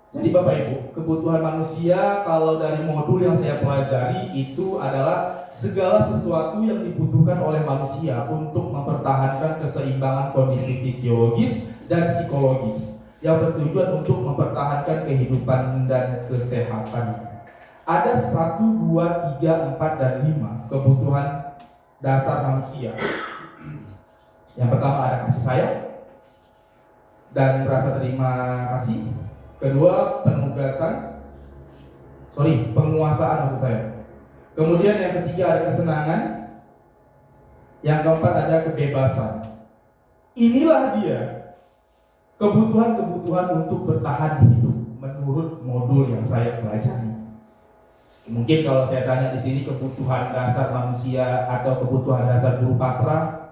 Jadi Bapak Ibu, kebutuhan manusia kalau dari modul yang saya pelajari itu adalah segala sesuatu yang dibutuhkan oleh manusia untuk mempertahankan keseimbangan kondisi fisiologis dan psikologis yang bertujuan untuk mempertahankan kehidupan dan kesehatan. Ada 1, 2, 3, 4, dan 5 kebutuhan dasar manusia. Yang pertama ada kasih sayang dan rasa terima kasih. Kedua, penguasaan maksud saya. Kemudian yang ketiga ada kesenangan. Yang keempat ada kebebasan. Inilah dia kebutuhan-kebutuhan untuk bertahan hidup menurut modul yang saya pelajari. Mungkin kalau saya tanya di sini kebutuhan dasar manusia atau kebutuhan dasar guru patra,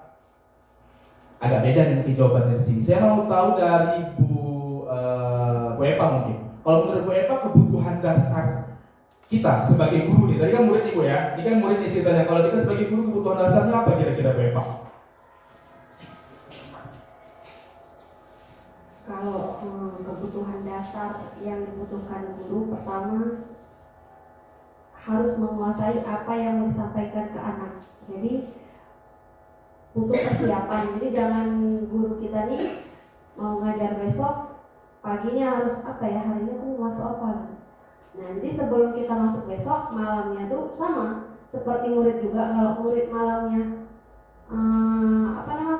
agak beda nih mungkin jawabannya di sini. Saya mau tahu dari Bu Epa mungkin. Kalau menurut Bu Epa kebutuhan dasar kita sebagai guru nih, tadi kan murid nih Bu ya, ini kan murid nih ceritanya. Kalau kita sebagai guru kebutuhan dasarnya apa kira-kira Bu Epa? Kalau kebutuhan dasar yang dibutuhkan guru, pertama harus menguasai apa yang mau disampaikan ke anak. Jadi butuh persiapan. Jadi jangan guru kita nih mau ngajar besok, paginya harus apa ya, hari ini aku mau masuk apa. Nah, jadi sebelum kita masuk besok, malamnya tuh sama seperti murid juga. Kalau murid malamnya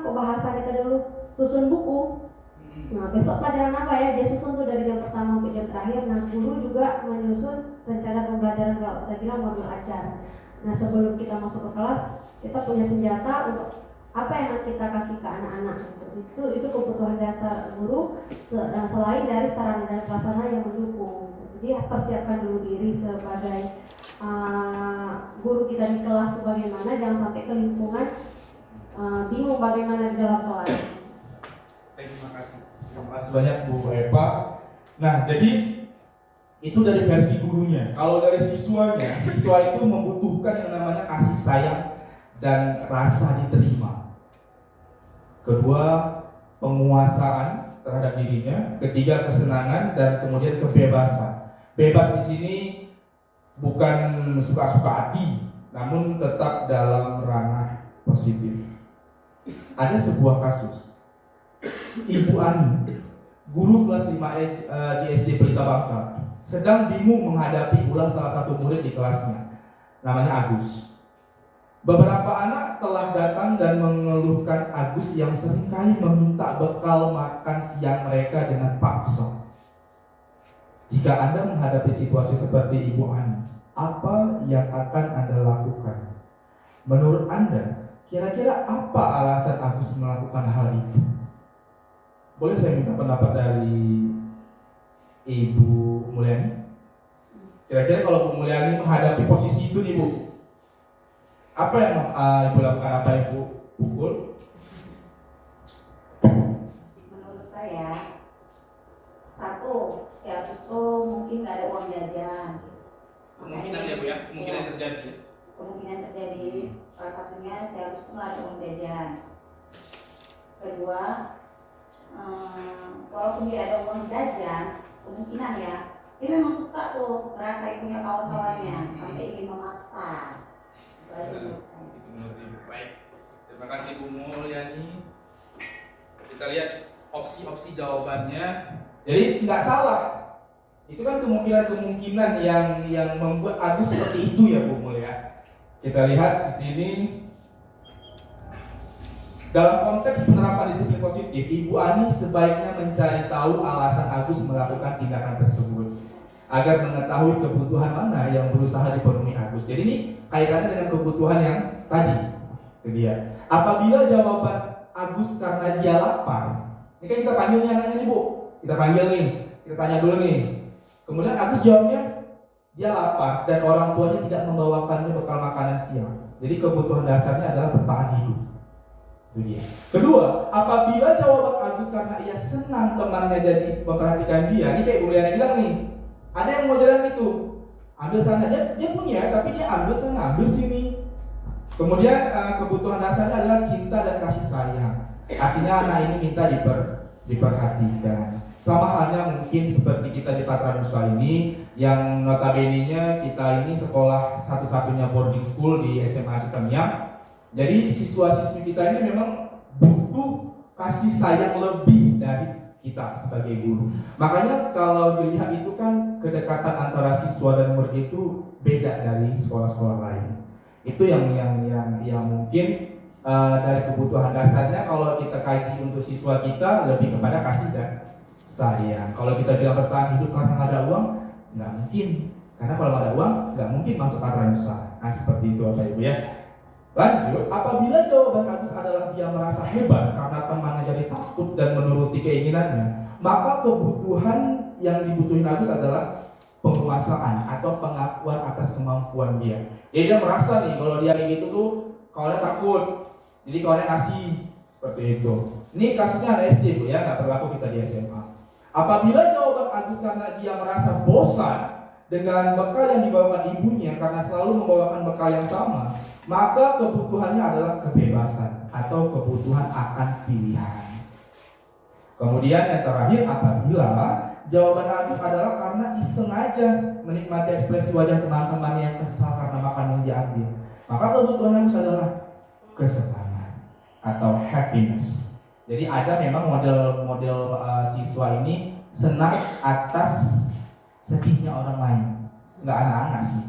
pembahasan kita dulu susun buku. Nah, besok pelajaran apa ya? Dia susun tuh dari jam pertama sampai jam terakhir. Nah, guru juga menyusun rencana pembelajaran kalau kita bilang modul ajar. Nah, sebelum kita masuk ke kelas, kita punya senjata untuk apa yang kita kasih ke anak-anak. Itu kebutuhan dasar guru selain dari sarana dan prasarana yang mendukung. Jadi persiapkan dulu diri sebagai guru kita di kelas itu bagaimana, jangan sampai ke lingkungan bingung bagaimana di dalam kelas. Terima kasih banyak Bu Epa. Nah, jadi itu dari versi gurunya. Kalau dari siswanya, siswa itu membutuhkan yang namanya kasih sayang dan rasa diterima. Kedua, penguasaan terhadap dirinya. Ketiga, kesenangan, dan kemudian kebebasan. Bebas di sini bukan suka-suka hati, namun tetap dalam ranah positif. Ada sebuah kasus. Ibu Ani, guru kelas 5 di SD Pelita Bangsa, sedang bingung menghadapi ulah salah satu murid di kelasnya, namanya Agus. Beberapa anak telah datang dan mengeluhkan Agus yang seringkali meminta bekal makan siang mereka dengan paksa. Jika Anda menghadapi situasi seperti Ibu Ani, apa yang akan Anda lakukan? Menurut Anda, kira-kira apa alasan Agus melakukan hal itu? Boleh saya minta pendapat dari Ibu Mulyani? Kira-kira kalau Bu Mulyani menghadapi posisi itu nih Bu, apa yang Ibu lakukan? Apa Ibu pukul? Menurut saya, satu, si Agus tuh mungkin gak ada uang jajan. Kemungkinan ya Bu ya, kemungkinan terjadi. Kemungkinan terjadi. Salah satunya si Agus tuh gak ada uang jajan. Kedua, walaupun dia ada uang jajan, kemungkinan ya, dia memang suka tuh ngerasain punya kawan-kawannya sampai ingin memaksa. Itu aja menurut saya. Itu menurut Ibu. Baik, terima kasih Bu Mulyani. Kita lihat opsi-opsi jawabannya. Jadi nggak salah. Itu kan kemungkinan yang membuat Agus seperti itu ya Bu Mulya. Kita lihat di sini. Dalam konteks penerapan disiplin positif, Ibu Ani sebaiknya mencari tahu alasan Agus melakukan tindakan tersebut agar mengetahui kebutuhan mana yang berusaha dipenuhi Agus. Jadi ini kaitannya dengan kebutuhan yang tadi. Itu dia. Apabila jawaban Agus karena dia lapar, ini kan kita panggil nih anaknya nih Bu. Kita panggil nih, kita tanya dulu nih. Kemudian Agus jawabnya dia lapar dan orang tuanya tidak membawakannya bekal makanan siang. Jadi kebutuhan dasarnya adalah bertahan hidup. Kedua, apabila jawaban Agus karena ia senang temannya jadi memperhatikan dia, ini kayak Bu Liana bilang nih, ada yang mau jalan itu, ambil sana, dia punya, tapi dia ambil sana, ambil sini. Kemudian kebutuhan dasarnya adalah cinta dan kasih sayang. Artinya anak ini minta diperhatikan. Sama halnya mungkin seperti kita di Patra Nusa ini, yang notabene-nya kita ini sekolah satu-satunya boarding school di SMA Citemiang. Jadi siswa-siswi kita ini memang butuh kasih sayang lebih dari kita sebagai guru. Makanya kalau dilihat itu kan kedekatan antara siswa dan murid itu beda dari sekolah-sekolah lain. Itu yang mungkin dari kebutuhan dasarnya kalau kita kaji untuk siswa kita lebih kepada kasih dan sayang. Kalau kita bilang bertahan hidup karena nggak ada uang, nggak mungkin. Karena kalau nggak ada uang, nggak mungkin masuk Patra Nusa. Nah seperti itu Bapak Ibu ya. Lanjut, apabila jawaban Agus adalah dia merasa hebat karena temannya jadi takut dan menuruti keinginannya, maka kebutuhan yang dibutuhin Agus adalah penguasaan atau pengakuan atas kemampuan dia. Jadi dia merasa nih kalau dia kayak gitu tuh kawannya takut, jadi kawannya ngasih seperti itu. Ini kasusnya anak SD Bu ya, nggak berlaku kita di SMA. Apabila jawaban Agus karena dia merasa bosan dengan bekal yang dibawakan ibunya karena selalu membawakan bekal yang sama, maka kebutuhannya adalah kebebasan atau kebutuhan akan pilihan. Kemudian yang terakhir, apabila jawaban Agus adalah karena iseng aja menikmati ekspresi wajah teman-teman yang kesal karena makanan yang diambil, maka kebutuhan Agus adalah kesenangan atau happiness. Jadi ada memang model siswa ini senang atas sedihnya orang lain, nggak anak-anak sih,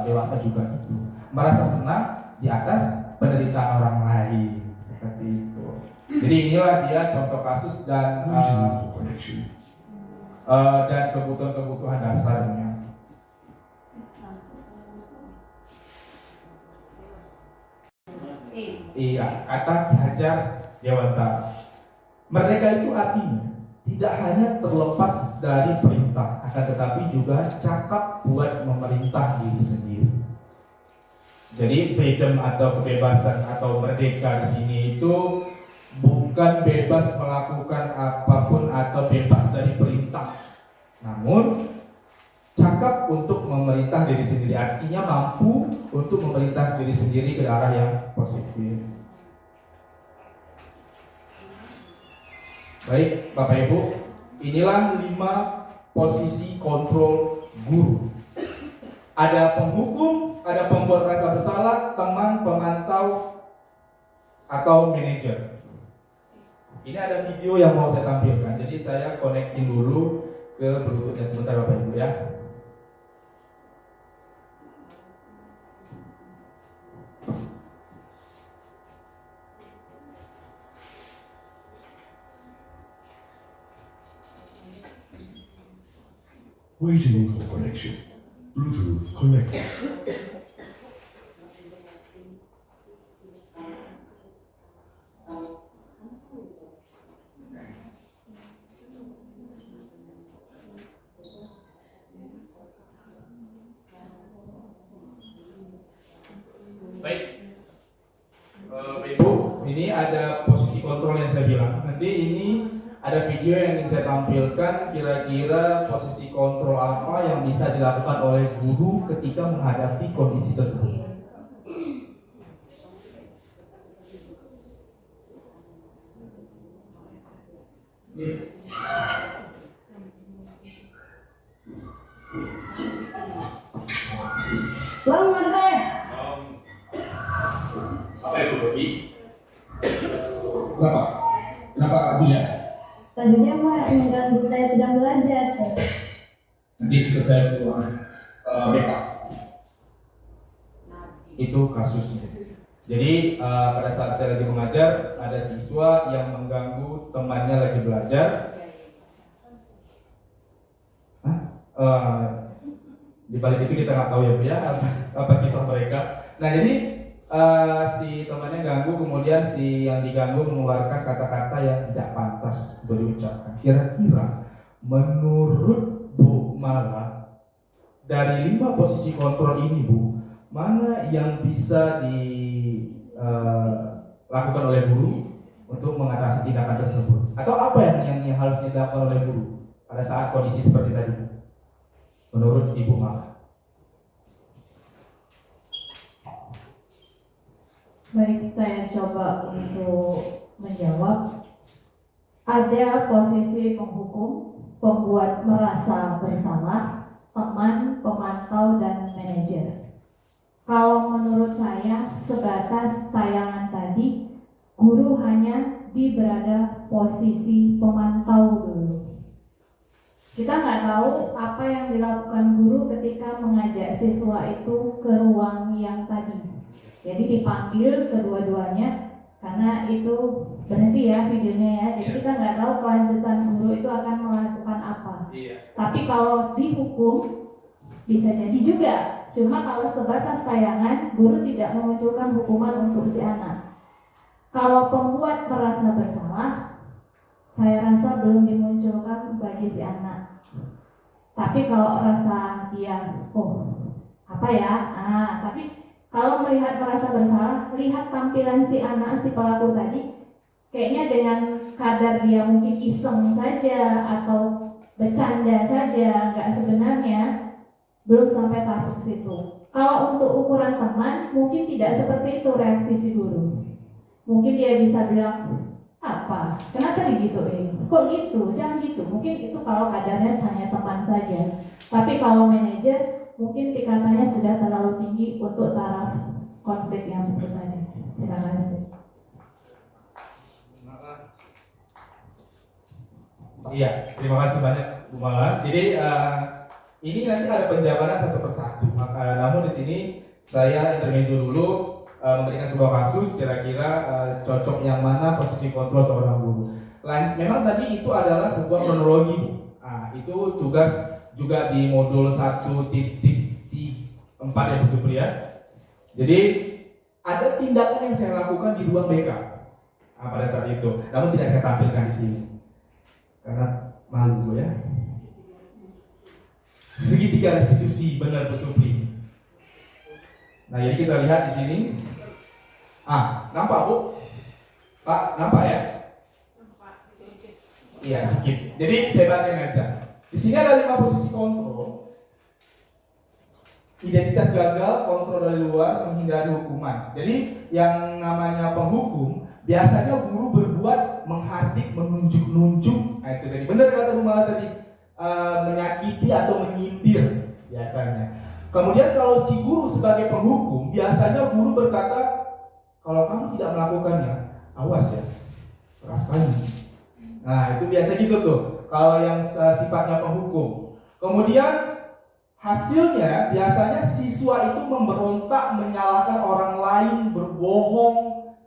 dewasa juga gitu, merasa senang di atas penderitaan orang lain seperti itu. Jadi inilah dia contoh kasus dan kebutuhan-kebutuhan dasarnya. Iya, kata Ki Hajar Dewantara. Merdeka itu artinya tidak hanya terlepas dari perintah, akan tetapi juga cakap buat memerintah diri sendiri. Jadi freedom atau kebebasan atau merdeka di sini itu bukan bebas melakukan apapun atau bebas dari perintah, namun cakap untuk memerintah diri sendiri, artinya mampu untuk memerintah diri sendiri ke arah yang positif. Baik Bapak Ibu, inilah 5 posisi kontrol guru. Ada penghukum, ada pembuat rasa bersalah, teman, pemantau, atau manajer. Ini ada video yang mau saya tampilkan, jadi saya connectin dulu ke Bluetooth-nya sebentar Bapak Ibu ya. Waiting for connection. Bluetooth connected. Baik, Ibu, ini ada posisi kontrol yang saya bilang. Nanti ini ada video yang ingin saya tampilkan, kira-kira posisi kontrol apa yang bisa dilakukan oleh guru ketika menghadapi kondisi tersebut. Apa itu Bobi? Kenapa punya? Tadinya Pak mengganggu saya sedang belajar, Sir. Nanti ikut saya keluar backup. Itu kasusnya. Jadi pada saat saya lagi mengajar, ada siswa yang mengganggu temannya lagi belajar. Di balik itu kita nggak tahu ya Bu ya apa kisah mereka. Nah jadi si temannya ganggu, kemudian si yang diganggu mengeluarkan kata-kata yang tidak pantas untuk diucapkan. Kira-kira menurut Bu Mala, dari 5 posisi kontrol ini Bu, mana yang bisa dilakukan oleh guru untuk mengatasi tindakan tersebut? Atau apa yang harus dilakukan oleh guru pada saat kondisi seperti tadi menurut Ibu Mala? Baik, saya coba untuk menjawab. Ada posisi penghukum, pembuat merasa bersalah, teman, pemantau, dan manajer. Kalau menurut saya, sebatas tayangan tadi, guru hanya berada posisi pemantau dulu. Kita nggak tahu apa yang dilakukan guru ketika mengajak siswa itu ke ruang yang tadi. Jadi dipanggil kedua-duanya karena itu berhenti ya videonya ya. Jadi kita nggak tahu kelanjutan guru itu akan melakukan apa. Tapi kalau dihukum bisa jadi juga. Cuma kalau sebatas tayangan, guru tidak memunculkan hukuman untuk si anak. Kalau pembuat merasa bersalah, saya rasa belum dimunculkan bagi si anak. Tapi kalau rasa dia, apa ya? Tapi kalau melihat merasa bersalah, lihat tampilan si anak, si pelaku tadi, kayaknya dengan kadar dia mungkin iseng saja atau bercanda saja, nggak sebenarnya, belum sampai tahap ke situ. Kalau untuk ukuran teman, mungkin tidak seperti itu reaksi si guru. Mungkin dia bisa bilang, apa? Kenapa digituin? Kok gitu? Jangan gitu. Mungkin itu kalau kadarnya hanya teman saja. Tapi kalau manajer, mungkin tingkatannya sudah terlalu tinggi untuk taraf konflik yang seperti tadi. Terima kasih. Iya, terima kasih banyak Bu Mala. Jadi ini nanti ada penjabaran satu persatu. Namun di sini saya intermezzo dulu memberikan sebuah kasus kira-kira cocok yang mana posisi kontrol seorang guru. Memang tadi itu adalah sebuah kronologi. Itu tugas juga di modul 1.4 ya Bu Supri ya. Jadi ada tindakan yang saya lakukan di ruang BK pada saat itu. Namun tidak saya tampilkan di sini karena malu ya. Segitiga restitusi, benar Bu Supri. Nah, jadi kita lihat di sini. Nampak Bu? Pak, nampak ya? Iya, sedikit. Jadi saya bacain aja. Di sini ada 5 posisi kontrol. Identitas gagal, kontrol dari luar, menghindari hukuman. Jadi yang namanya penghukum biasanya guru berbuat menghardik, menunjuk-nunjuk. Itu tadi benar kata Bu Mala tadi, menyakiti atau menyindir biasanya. Kemudian kalau si guru sebagai penghukum, biasanya guru berkata, kalau kamu tidak melakukannya, awas ya, rasain. Nah itu biasa gitu tuh, kalau yang sifatnya penghukum. Kemudian hasilnya biasanya siswa itu memberontak, menyalahkan orang lain, berbohong,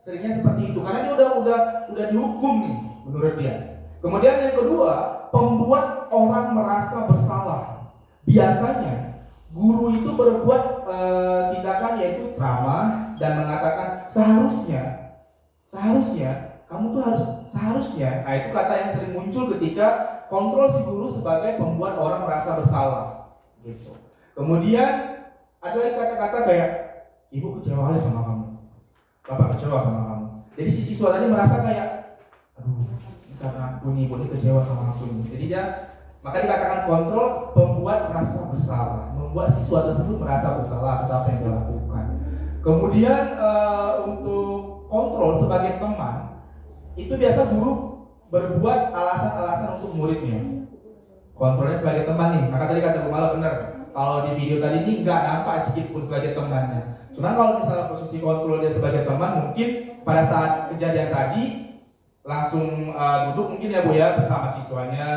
seringnya seperti itu. Karena dia udah dihukum nih, menurut dia. Kemudian yang kedua, pembuat orang merasa bersalah. Biasanya guru itu berbuat tindakan yaitu ceramah dan mengatakan seharusnya kamu tuh harus seharusnya. Nah itu kata yang sering muncul ketika kontrol si guru sebagai pembuat orang merasa bersalah gitu. Kemudian ada lagi kata-kata kayak ibu kecewa sama kamu, bapak kecewa sama kamu. Jadi si siswa tadi merasa kayak aduh karena aku nih, ibu ini kecewa sama aku nih. Jadi dia, maka dikatakan kontrol pembuat merasa bersalah, membuat siswa tersebut merasa bersalah atas apa yang dia lakukan. Kemudian untuk kontrol sebagai teman, itu biasa guru berbuat alasan-alasan untuk muridnya. Kontrolnya sebagai teman nih, maka tadi kata Bu Mala benar. Kalau di video tadi ini nggak nampak sedikit pun sebagai temannya. Cuman kalau misalnya posisi kontrol dia sebagai teman, mungkin pada saat kejadian tadi langsung duduk mungkin ya Bu ya bersama siswanya,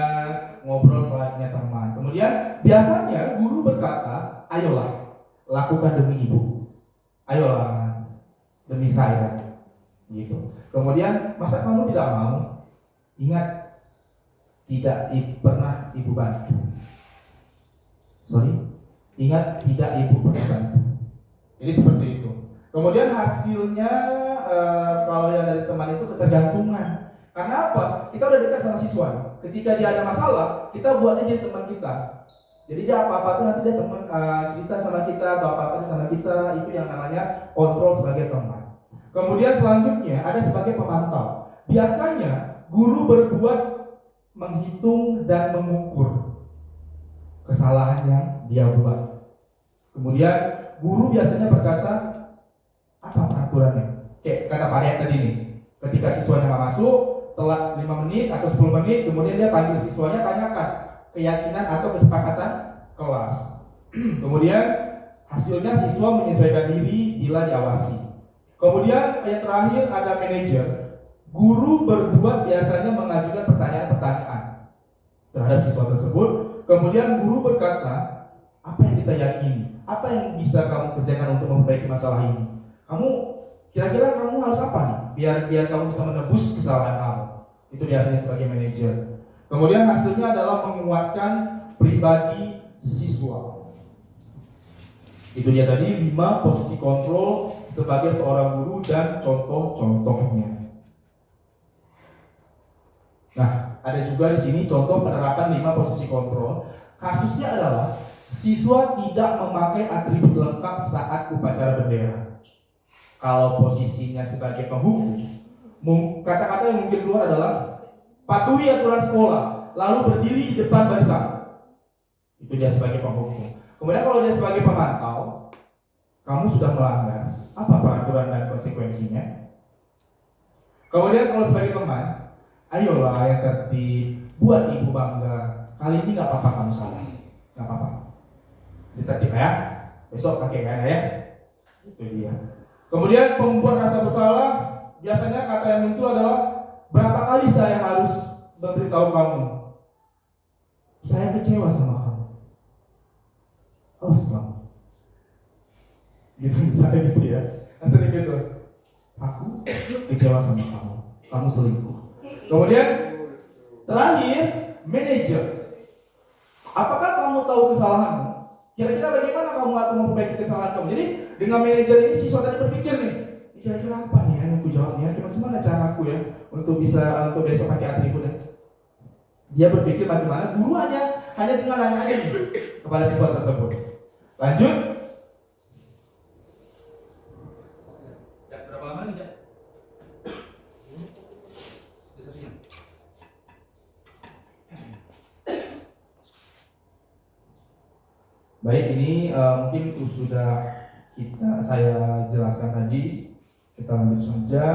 ngobrol selayaknya teman. Kemudian biasanya guru berkata, ayolah lakukan demi ibu, ayolah demi saya gitu. Kemudian masa kamu tidak mau? Ingat, tidak pernah ibu bantu. Ingat, tidak ibu pernah bantu. Jadi seperti itu. Kemudian hasilnya kalau yang dari teman itu ketergantungan. Karena apa? Kita udah dekat sama siswa. Ketika dia ada masalah, kita buatnya jadi teman kita. Jadi dia apa-apa tuh nanti dia teman cerita sama kita, atau apa-apa sama kita. Itu yang namanya kontrol sebagai teman. Kemudian selanjutnya ada sebagai pemantau. Biasanya guru berbuat menghitung dan mengukur kesalahan yang dia buat. Kemudian guru biasanya berkata, apa peraturannya? Kayak kata Pak Rian tadi nih, ketika siswanya nggak masuk, telat 5 menit atau 10 menit, kemudian dia panggil siswanya, tanyakan keyakinan atau kesepakatan kelas. Kemudian hasilnya siswa menyesuaikan diri bila diawasi. Kemudian yang terakhir ada manajer. Guru berbuat biasanya mengajukan pertanyaan-pertanyaan terhadap siswa tersebut. Kemudian guru berkata, apa yang kita yakini? Apa yang bisa kamu kerjakan untuk memperbaiki masalah ini? Kira-kira kamu harus apa nih? Biar kamu bisa menebus kesalahan kamu. Itu biasanya sebagai manajer. Kemudian hasilnya adalah menguatkan pribadi siswa. Itu dia tadi 5 posisi kontrol sebagai seorang guru dan contoh-contohnya. Nah, ada juga di sini contoh penerapan 5 posisi kontrol. Kasusnya adalah siswa tidak memakai atribut lengkap saat upacara bendera. Kalau posisinya sebagai penghukum, kata-kata yang mungkin keluar adalah patuhi aturan sekolah, lalu berdiri di depan barisan. Itu dia sebagai penghukum. Kemudian kalau dia sebagai pemantau, kamu sudah melanggar, apa peraturan dan konsekuensinya? Kemudian kalau sebagai teman, ayolah yang tertib, buat ibu bangga. Kali ini nggak apa-apa kamu salah, nggak apa-apa. Ditertib ya, besok pakai gaya ya. Itu dia. Kemudian pembuat rasa bersalah, biasanya kata yang muncul adalah berapa kali saya harus memberitahu kamu, saya kecewa sama kamu. Awas kamu. Gitu misalnya gitu ya. Sering gitu. Aku kecewa sama kamu. Kamu selingkuh. Kemudian terakhir, manajer. Apakah kamu tahu kesalahanmu? Kira-kira bagaimana kamu akan memperbaiki kesalahan kamu? Jadi dengan manajer ini siswa tadi berpikir nih, kira-kira apa nih yang aku jawab nih? Gimana caraku ya untuk besok pakai atribut ya? Dia berpikir macam mana? Guru hanya tinggal nanya aja nih kepada siswa tersebut. Lanjut. Berapa lama nih, Jak? Baik, ini mungkin sudah saya jelaskan tadi. Kita lanjut saja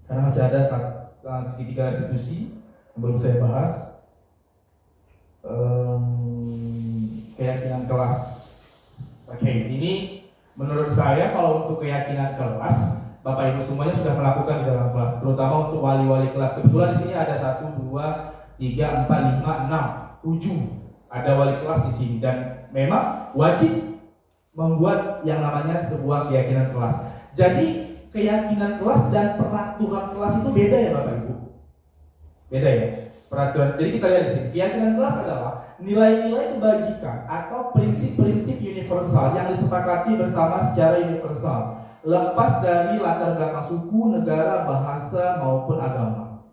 karena masih ada tiga institusi yang belum saya bahas. Keyakinan kelas. Oke, ini menurut saya kalau untuk keyakinan kelas, Bapak Ibu semuanya sudah melakukan di dalam kelas, terutama untuk wali-wali kelas. Kebetulan di sini ada 1, 2, 3, 4, 5, 6, 7. Ada wali kelas di sini dan memang wajib membuat yang namanya sebuah keyakinan kelas. Jadi keyakinan kelas dan peraturan kelas itu beda ya Bapak Ibu. Beda ya peraturan. Jadi kita lihat di sini keyakinan kelas adalah nilai-nilai kebajikan atau prinsip-prinsip universal yang disepakati bersama secara universal, lepas dari latar belakang suku, negara, bahasa maupun agama.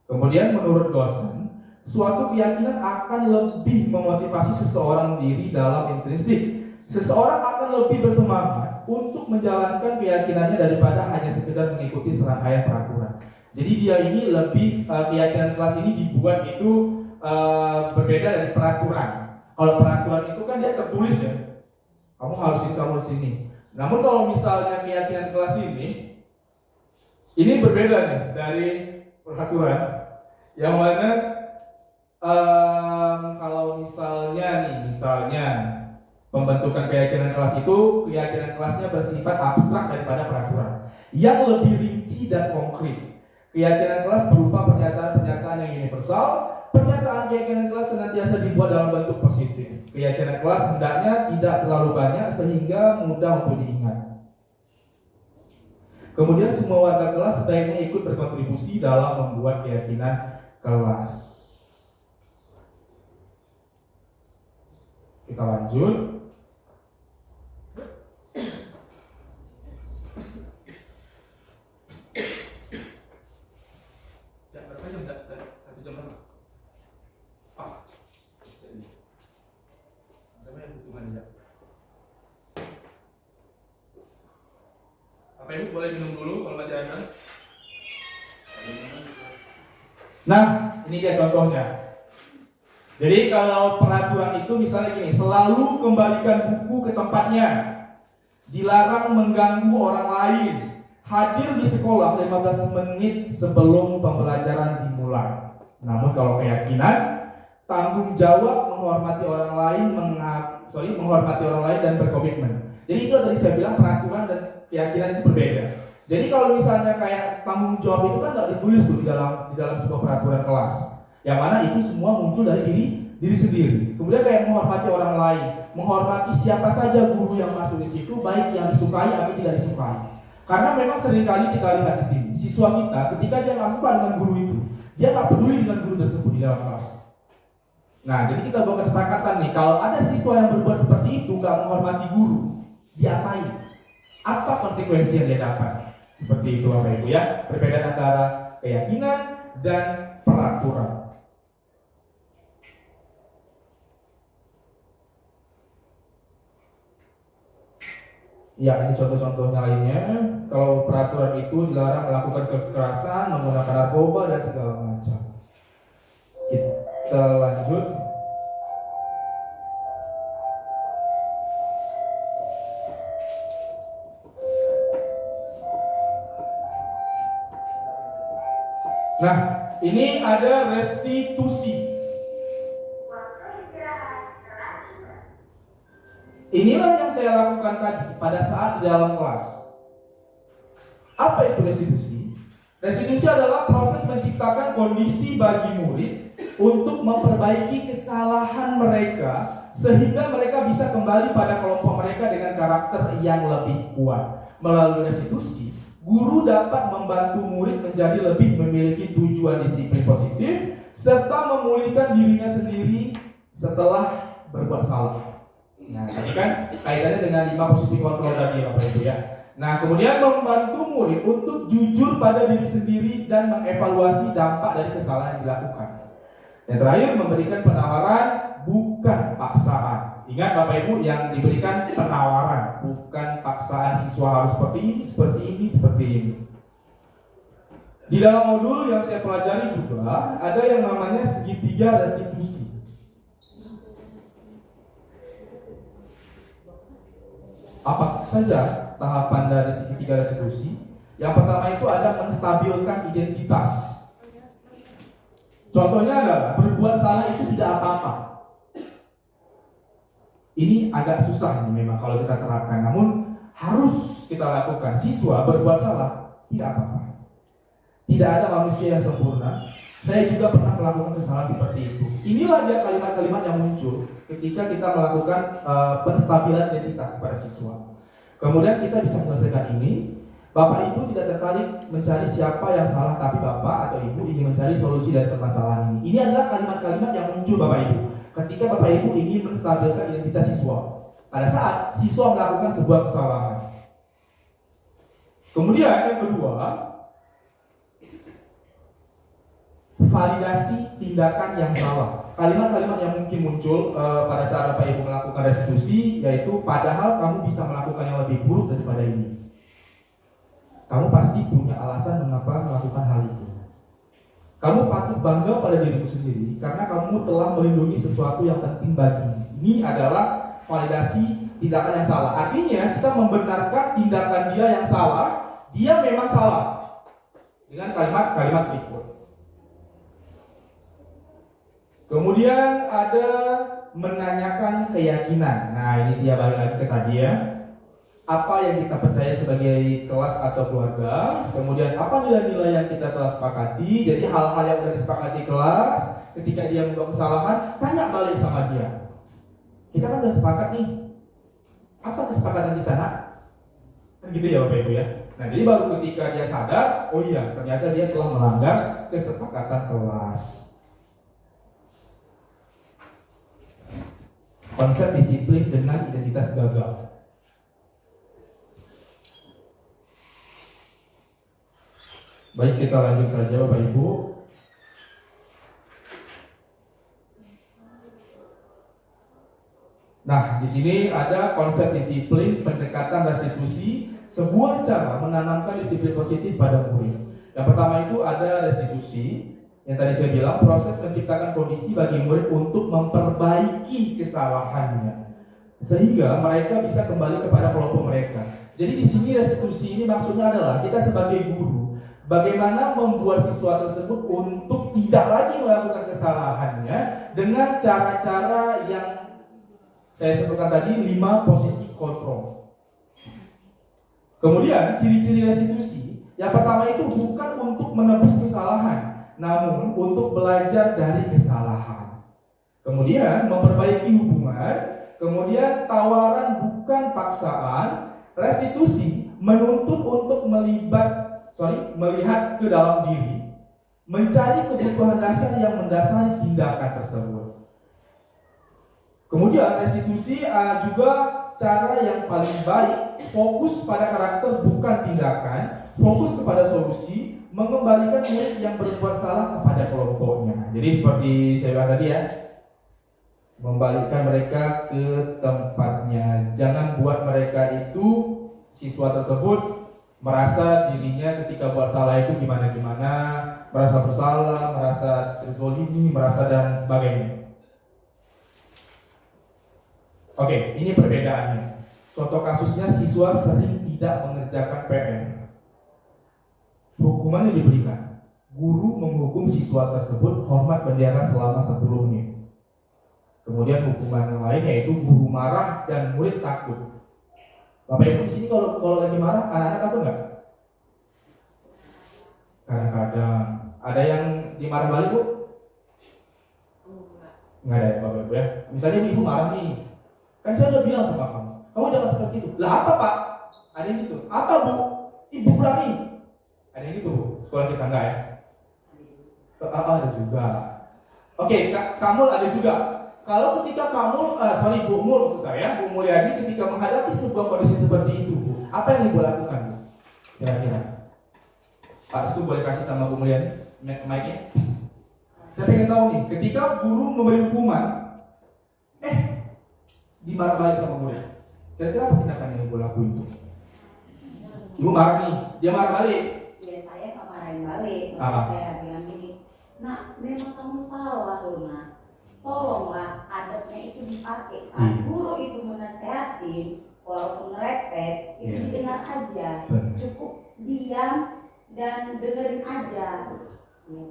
Kemudian menurut Gosen, suatu keyakinan akan lebih memotivasi seseorang diri dalam intrinsik. Seseorang akan lebih bersemangat untuk menjalankan keyakinannya daripada hanya sekedar mengikuti serangkaian peraturan. Jadi dia ini lebih keyakinan kelas ini dibuat itu berbeda dari peraturan. Kalau peraturan itu kan dia tertulis ya, kamu harus ini, kamu harus ini. Namun kalau misalnya keyakinan kelas ini berbeda nih dari peraturan, yang mana kalau misalnya pembentukan keyakinan kelas itu, keyakinan kelasnya bersifat abstrak daripada peraturan yang lebih rinci dan konkret. Keyakinan kelas berupa pernyataan-pernyataan yang universal. Pernyataan keyakinan kelas senantiasa dibuat dalam bentuk positif. Keyakinan kelas hendaknya tidak terlalu banyak sehingga mudah untuk diingat. Kemudian semua warga kelas sebaiknya ikut berkontribusi dalam membuat keyakinan kelas. Kita lanjut. Berapa jam? 1 jam berapa? Pas. Sampai hitungan ya. Apa Ibu boleh minum dulu kalau masih ada? Nah, ini dia contohnya. Jadi kalau peraturan itu misalnya gini, selalu kembalikan buku ke tempatnya, dilarang mengganggu orang lain, hadir di sekolah 15 menit sebelum pembelajaran dimulai. Namun kalau keyakinan, tanggung jawab menghormati orang lain dan berkomitmen. Jadi itu tadi saya bilang peraturan dan keyakinan itu berbeda. Jadi kalau misalnya kayak tanggung jawab itu kan nggak ditulis tuh di dalam sebuah peraturan kelas. Yang mana itu semua muncul dari diri sendiri. Kemudian kayak menghormati orang lain, menghormati siapa saja guru yang masuk di situ, baik yang disukai atau tidak disukai. Karena memang seringkali kita lihat di sini, siswa kita ketika dia nggak suka dengan guru itu, dia nggak peduli dengan guru tersebut di dalam kelas. Nah, jadi kita buat kesepakatan nih, kalau ada siswa yang berbuat seperti itu, nggak menghormati guru, diapain? Apa konsekuensi yang dia dapat? Seperti itu Bapak Ibu ya, perbedaan antara keyakinan dan peraturan. Ya, ini contoh-contohnya lainnya. Kalau peraturan itu dilarang melakukan kekerasan, menggunakan narkoba dan segala macam. Kita lanjut. Nah, ini ada restitusi. Inilah yang saya lakukan tadi pada saat di dalam kelas. Apa itu restitusi? Restitusi adalah proses menciptakan kondisi bagi murid untuk memperbaiki kesalahan mereka sehingga mereka bisa kembali pada kelompok mereka dengan karakter yang lebih kuat. Melalui restitusi, guru dapat membantu murid menjadi lebih memiliki tujuan disiplin positif serta memulihkan dirinya sendiri setelah berbuat salah. Nah, tadi kan kaitannya dengan 5 posisi kontrol tadi Bapak Ibu ya. Nah, kemudian membantu murid untuk jujur pada diri sendiri dan mengevaluasi dampak dari kesalahan yang dilakukan. Dan terakhir, memberikan penawaran bukan paksaan. Ingat Bapak Ibu, yang diberikan penawaran bukan paksaan. Siswa harus seperti ini, seperti ini, seperti ini. Di dalam modul yang saya pelajari juga ada yang namanya segitiga restitusi. Apa saja tahapan dari segitiga restitusi? Yang pertama itu ada menstabilkan identitas. Contohnya adalah berbuat salah itu tidak apa-apa. Ini agak susah nih memang kalau kita terapkan, namun harus kita lakukan. Siswa berbuat salah tidak apa-apa. Tidak ada manusia yang sempurna. Saya juga pernah melakukan kesalahan seperti itu. Inilah dia kalimat-kalimat yang muncul ketika kita melakukan penstabilan identitas pada siswa. Kemudian kita bisa menyelesaikan ini. Bapak Ibu tidak tertarik mencari siapa yang salah, tapi Bapak atau Ibu ingin mencari solusi dari permasalahan ini. Ini adalah kalimat-kalimat yang muncul Bapak Ibu ketika Bapak Ibu ingin menstabilkan identitas siswa pada saat siswa melakukan sebuah kesalahan. Kemudian yang kedua, validasi tindakan yang salah. Kalimat-kalimat yang mungkin muncul pada saat Bapak Ibu melakukan restitusi, yaitu padahal kamu bisa melakukan yang lebih buruk daripada ini. Kamu pasti punya alasan mengapa melakukan hal itu. Kamu patut bangga pada dirimu sendiri karena kamu telah melindungi sesuatu yang penting bagimu. Ini adalah validasi tindakan yang salah. Artinya kita membenarkan tindakan dia yang salah, dia memang salah. Dengan kalimat-kalimat berikut. Kemudian ada menanyakan keyakinan. Nah, ini dia balik lagi ke tadi ya. Apa yang kita percaya sebagai kelas atau keluarga, kemudian apa nilai-nilai yang kita telah sepakati. Jadi hal-hal yang sudah disepakati kelas, ketika dia membuat kesalahan, tanya balik sama dia. Kita kan sudah sepakat nih, apa kesepakatan kita nak? Kan gitu ya Bapak Ibu ya. Nah, jadi baru ketika dia sadar, oh iya ternyata dia telah melanggar kesepakatan kelas. Konsep disiplin dengan identitas gagal. Baik, kita lanjut saja Bapak Ibu. Nah, di sini ada konsep disiplin, pendekatan restitusi, sebuah cara menanamkan disiplin positif pada murid. Yang pertama itu ada restitusi, yang tadi saya bilang proses menciptakan kondisi bagi murid untuk memperbaiki kesalahannya, sehingga mereka bisa kembali kepada kelompok mereka. Jadi di sini restitusi ini maksudnya adalah kita sebagai guru bagaimana membuat siswa tersebut untuk tidak lagi melakukan kesalahannya dengan cara-cara yang saya sebutkan tadi 5 posisi kontrol. Kemudian ciri-ciri restitusi yang pertama itu bukan untuk menebus kesalahan, namun untuk belajar dari kesalahan. Kemudian memperbaiki hubungan. Kemudian tawaran bukan paksaan. Restitusi menuntut untuk melihat ke dalam diri, mencari kebutuhan dasar yang mendasari tindakan tersebut. Kemudian restitusi juga cara yang paling baik, fokus pada karakter bukan tindakan, fokus kepada solusi, mengembalikan murid yang berbuat salah kepada kelompoknya. Jadi seperti saya bilang tadi ya, membalikkan mereka ke tempatnya. Jangan buat mereka itu siswa tersebut merasa dirinya ketika buat salah itu gimana-gimana, merasa bersalah, merasa terzolimi, merasa dan sebagainya. Oke, ini perbedaannya. Contoh kasusnya, siswa sering tidak mengerjakan PR. Hukuman yang diberikan, guru menghukum siswa tersebut hormat bendera selama 10 menit. Kemudian hukuman yang lain yaitu guru marah dan murid takut. Bapak Ibu di sini kalau lagi marah, anak-anak takut nggak? Kadang-kadang ada yang dimarah balik, Bu? Nggak ada ya, Bapak Ibu ya. Misalnya ibu marah nih, kan saya udah bilang sama kamu jangan seperti itu. Lah apa Pak? Ada yang gitu. Apa Bu? Ibu berani. Ada yang gitu Bu. Sekolah kita enggak ya? Ada juga. Oke, kamu ada juga. Kalau ketika kamu, Bu Mul maksud saya, Bu Mulyani ketika menghadapi sebuah kondisi seperti itu, Bu, apa yang Ibu lakukan, Bu? Kira-kira. Pak Stu boleh kasih sama Bu Mulyani mic-nya? Saya pengen tahu nih, ketika guru memberi hukuman, dimarah balik sama murid. Kira-kira apa tindakan yang Ibu lakuin itu? Ibu marah nih, dia marah balik. Ya saya nggak marahin balik. Apa? Saya bilang gini, nah memang kamu salah loh nak. Tolonglah adatnya itu dipakai saat guru itu menasehatin, walaupun repet, itu didengar aja. Cukup diam dan dengerin aja.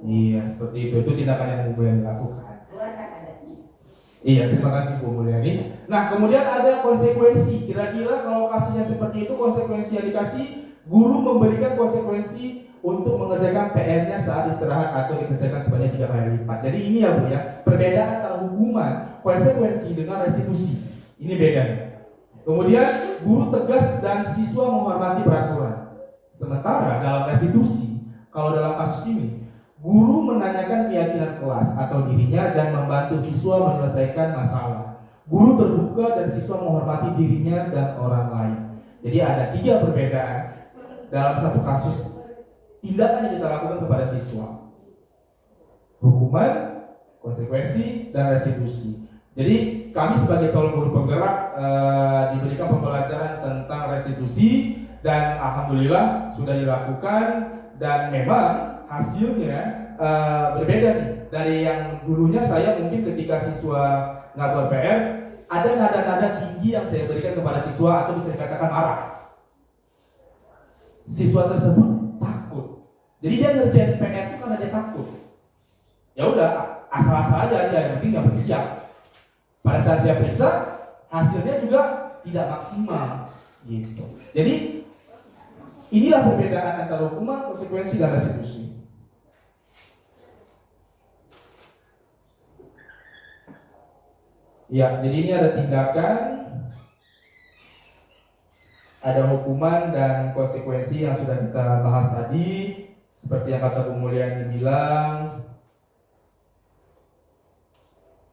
Iya, seperti itu. Itu tindakan yang Bu Mulyani lakukan. Keluarkan adatnya. Iya, terima kasih Bu Mulyani. Nah, kemudian ada konsekuensi. Kira-kira kalau kasusnya seperti itu, konsekuensi yang dikasih, guru memberikan konsekuensi untuk mengerjakan PR-nya saat istirahat atau dikerjakan sebanyak 3 kali lipat. Jadi ini ya Bu ya, perbedaan antara hukuman, konsekuensi dengan restitusi. Ini bedanya. Kemudian guru tegas dan siswa menghormati peraturan. Sementara dalam restitusi, kalau dalam kasus ini, guru menanyakan keyakinan kelas atau dirinya dan membantu siswa menyelesaikan masalah. Guru terbuka dan siswa menghormati dirinya dan orang lain. Jadi ada 3 perbedaan dalam satu kasus tindakan yang kita lakukan kepada siswa. Hukuman, konsekuensi, dan restitusi. Jadi kami sebagai calon guru penggerak diberikan pembelajaran tentang restitusi dan alhamdulillah sudah dilakukan dan memang hasilnya berbeda nih dari yang dulunya. Saya mungkin ketika siswa nggak buat PR, ada nada-nada tinggi yang saya berikan kepada siswa atau bisa dikatakan marah. Siswa tersebut takut, jadi dia ngerjain PR itu karena dia takut. Ya udah, asal-asal aja dia, yang penting nggak bersiap. Pada saat saya periksa, hasilnya juga tidak maksimal, gitu. Jadi inilah perbedaan antara hukuman, konsekuensi, dan restitusi. Ya, jadi ini ada tindakan, ada hukuman dan konsekuensi yang sudah kita bahas tadi. Seperti yang kata Bu Mulyani bilang,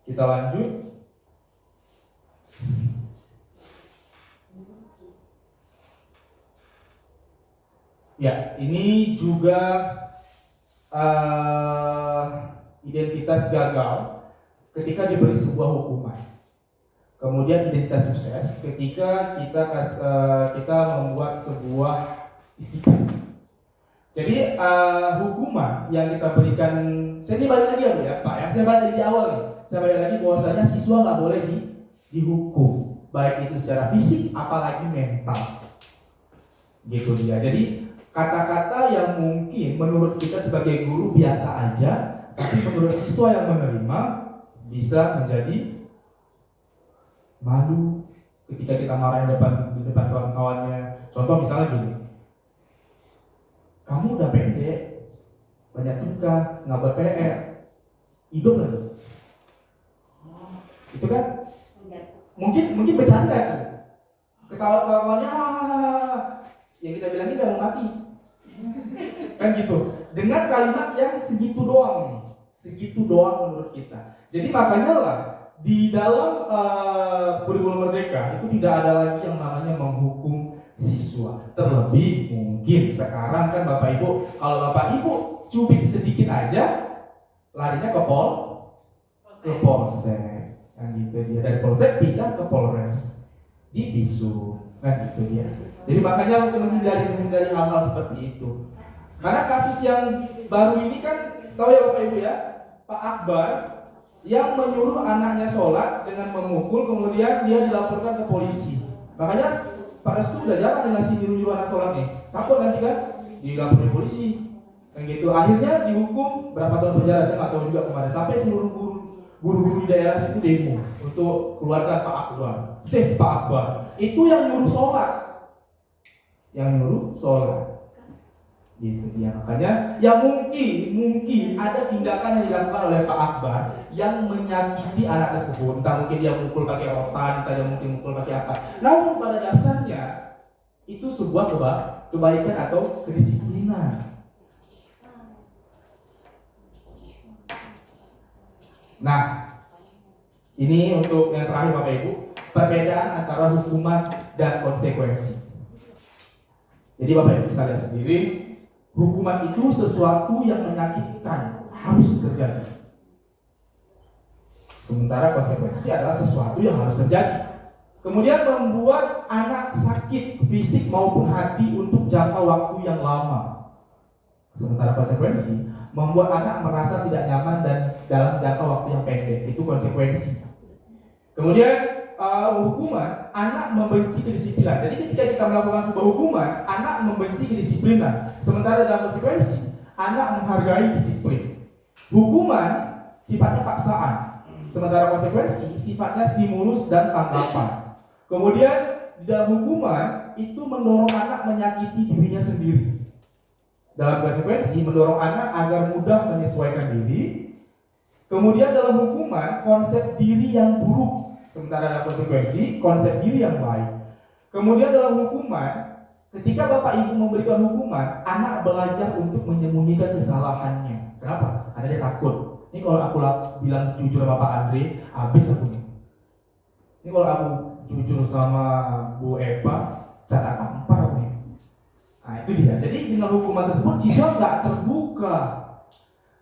kita lanjut. Ya, ini juga identitas gagal ketika diberi sebuah hukuman. Kemudian identitas sukses ketika kita membuat sebuah disiplin. Jadi hukuman yang kita berikan, saya ini balik lagi ya Bu ya Pak ya, saya balik dari awal nih. Saya balik lagi bahwasanya siswa nggak boleh dihukum, baik itu secara fisik apalagi mental. Gitu dia. Jadi kata-kata yang mungkin menurut kita sebagai guru biasa aja, tapi menurut siswa yang menerima bisa menjadi malu ketika kita marah di depan kawan-kawannya. Contoh misalnya gini, kamu udah pendek, banyak tingkah, nggak ber-PR, hidup lagi. Itu kan mungkin bercanda tuh, ketawa-tawanya yang kita bilangin udah mau mati. Kan gitu. Dengan kalimat yang segitu doang nih. Segitu doang menurut kita. Jadi makanya lah di dalam kurikulum Merdeka itu tidak ada lagi yang namanya menghukum siswa. Terlebih mungkin sekarang kan Bapak Ibu, kalau Bapak Ibu cubit sedikit aja larinya ke polsek. Kan gitu dia, dari polsek pindah ke Polres, dibisu. Kan itu dia. Jadi makanya untuk menghindari hal-hal seperti itu. Karena kasus yang baru ini kan, tahu ya Bapak Ibu ya, Pak Akbar yang menyuruh anaknya sholat dengan memukul, kemudian dia dilaporkan ke polisi. Makanya Pak Restu udah jarang ngasih nyuruh anak sholat nih. Takut nanti kan dilaporin polisi. Kayak gitu. Akhirnya dihukum berapa tahun penjara, saya nggak tahu juga kemarin. Sampai seluruh guru-guru di daerah situ demo untuk keluarkan Pak Akbar, save Pak Akbar. Itu yang nyuruh sholat, gitu ya. Makanya ya mungkin ada tindakan yang dilakukan oleh Pak Akbar yang menyakiti anak tersebut. Entah mungkin dia mukul pakai rotan, entah dia mungkin mukul pakai apa. Namun pada dasarnya itu sebuah kebaikan atau kedisiplinan. Nah, ini untuk yang terakhir Bapak Ibu, perbedaan antara hukuman dan konsekuensi. Jadi Bapak Ibu bisa lihat sendiri, hukuman itu sesuatu yang menyakitkan, harus terjadi. Sementara konsekuensi adalah sesuatu yang harus terjadi. Kemudian membuat anak sakit fisik maupun hati untuk jangka waktu yang lama. Sementara konsekuensi membuat anak merasa tidak nyaman dan dalam jangka waktu yang pendek. Itu konsekuensi. Kemudian hukuman, anak membenci kedisiplinan. Jadi ketika kita melakukan sebuah hukuman, anak membenci kedisiplinan. Sementara dalam konsekuensi, anak menghargai disiplin. Hukuman sifatnya paksaan. Sementara konsekuensi sifatnya stimulus dan tanggapan. Kemudian di dalam hukuman itu mendorong anak menyakiti dirinya sendiri. Dalam konsekuensi mendorong anak agar mudah menyesuaikan diri. Kemudian dalam hukuman konsep diri yang buruk, sementara dalam konsekuensi konsep diri yang baik. Kemudian dalam hukuman, ketika Bapak Ibu memberikan hukuman, anak belajar untuk menyembunyikan kesalahannya. Kenapa? Karena dia takut. Ini kalau aku bilang jujur sama Pak Andre, habis aku nih. Ini kalau aku jujur sama Bu Eva, cara tampar aku nih. Nah itu dia. Jadi dengan hukuman tersebut siswa nggak terbuka.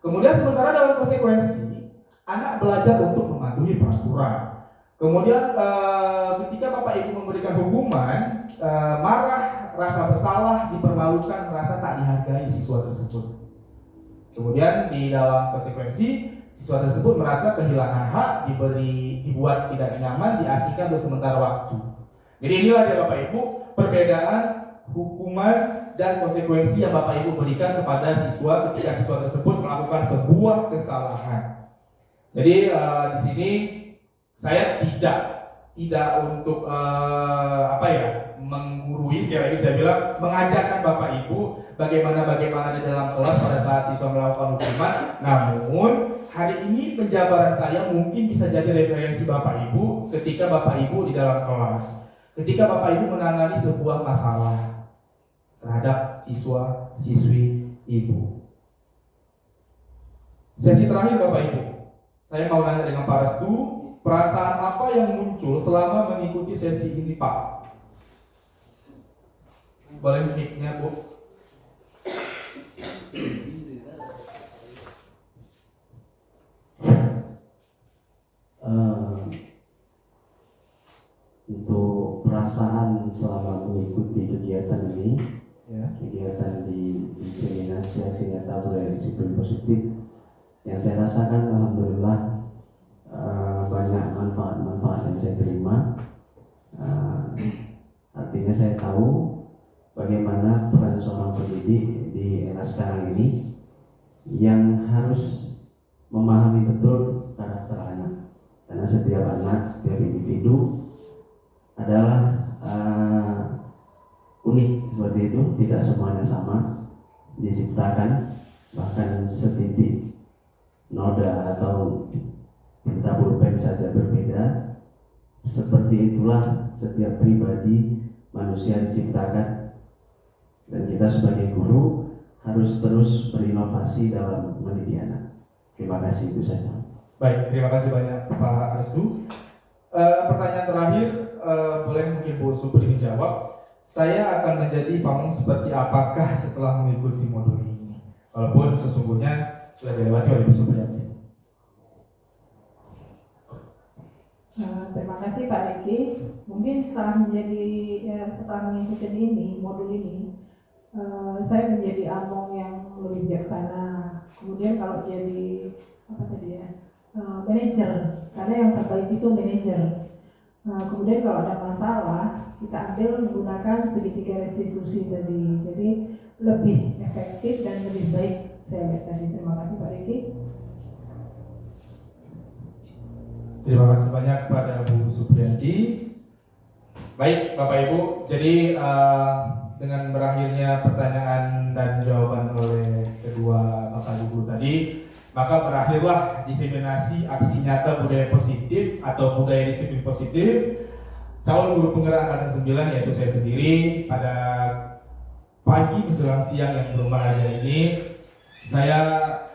Kemudian sementara dalam konsekuensi anak belajar untuk mematuhi peraturan. Kemudian ketika Bapak Ibu memberikan hukuman, marah, rasa bersalah, dipermalukan, merasa tak dihargai siswa tersebut. Kemudian di dalam konsekuensi siswa tersebut merasa kehilangan hak, dibuat tidak nyaman, diasingkan untuk sementara waktu. Jadi inilah ya Bapak Ibu perbedaan hukuman dan konsekuensi yang Bapak Ibu berikan kepada siswa ketika siswa tersebut melakukan sebuah kesalahan. Jadi di sini saya tidak untuk menggurui, sekali lagi saya bilang mengajarkan Bapak Ibu bagaimana di dalam kelas pada saat siswa melakukan hukuman. Namun hari ini penjabaran saya mungkin bisa jadi referensi Bapak Ibu ketika Bapak Ibu di dalam kelas, ketika Bapak Ibu menangani sebuah masalah terhadap siswa-siswi Ibu. Sesi terakhir Bapak Ibu, saya mau nanya dengan Pak Restu, perasaan apa yang muncul selama mengikuti sesi ini Pak? Boleh mic-nya Bu? Untuk perasaan selama mengikuti kegiatan ini, kegiatan di diseminasi aksi nyata budaya disiplin positif, yang saya rasakan alhamdulillah banyak manfaat-manfaat yang saya terima. Artinya saya tahu bagaimana peran seorang pendidik di era sekarang ini yang harus memahami betul karakter anak, karena setiap anak, setiap individu adalah unik seperti itu, tidak semuanya sama diciptakan, bahkan setitik noda atau tinta pulpen saja berbeda. Seperti itulah setiap pribadi manusia diciptakan, dan kita sebagai guru harus terus berinovasi dalam mendidik anak. Terima kasih, itu saja. Baik, terima kasih banyak Pak Restu. Pertanyaan terakhir, boleh mungkin Bu Supri menjawab. Saya akan menjadi pamong seperti apakah setelah mengikuti modul ini? Walaupun sesungguhnya sudah dilewati oleh Bu Supri. Terima kasih Pak Riki. Mungkin setelah mengikuti ini modul ini, saya menjadi among yang lebih bijaksana. Kemudian kalau jadi manajer, karena yang terbaik itu manajer. Kemudian kalau ada masalah, kita ambil menggunakan segitiga restitusi tadi. Jadi lebih efektif dan lebih baik saya lihat tadi. Terima kasih Pak Riki. Terima kasih banyak kepada Bu Supriyanti. Baik Bapak Ibu, jadi dengan berakhirnya pertanyaan dan jawaban oleh kedua Bapak Ibu tadi, maka berakhirlah diseminasi aksi nyata budaya positif atau budaya disiplin positif calon guru penggerak angkatan 9 yaitu saya sendiri pada pagi menjelang siang yang berbahagia ini. Saya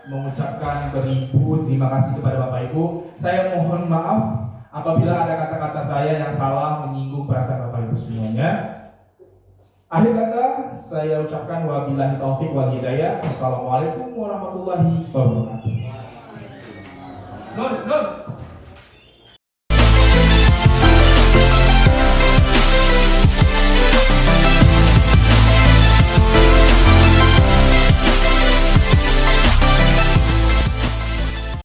mengucapkan beribu terima kasih kepada Bapak Ibu. Saya mohon maaf apabila ada kata-kata saya yang salah menyinggung perasaan Bapak Ibu semuanya. Akhir kata saya ucapkan wabillahi taufik wal hidayah. Assalamualaikum warahmatullahi wabarakatuh.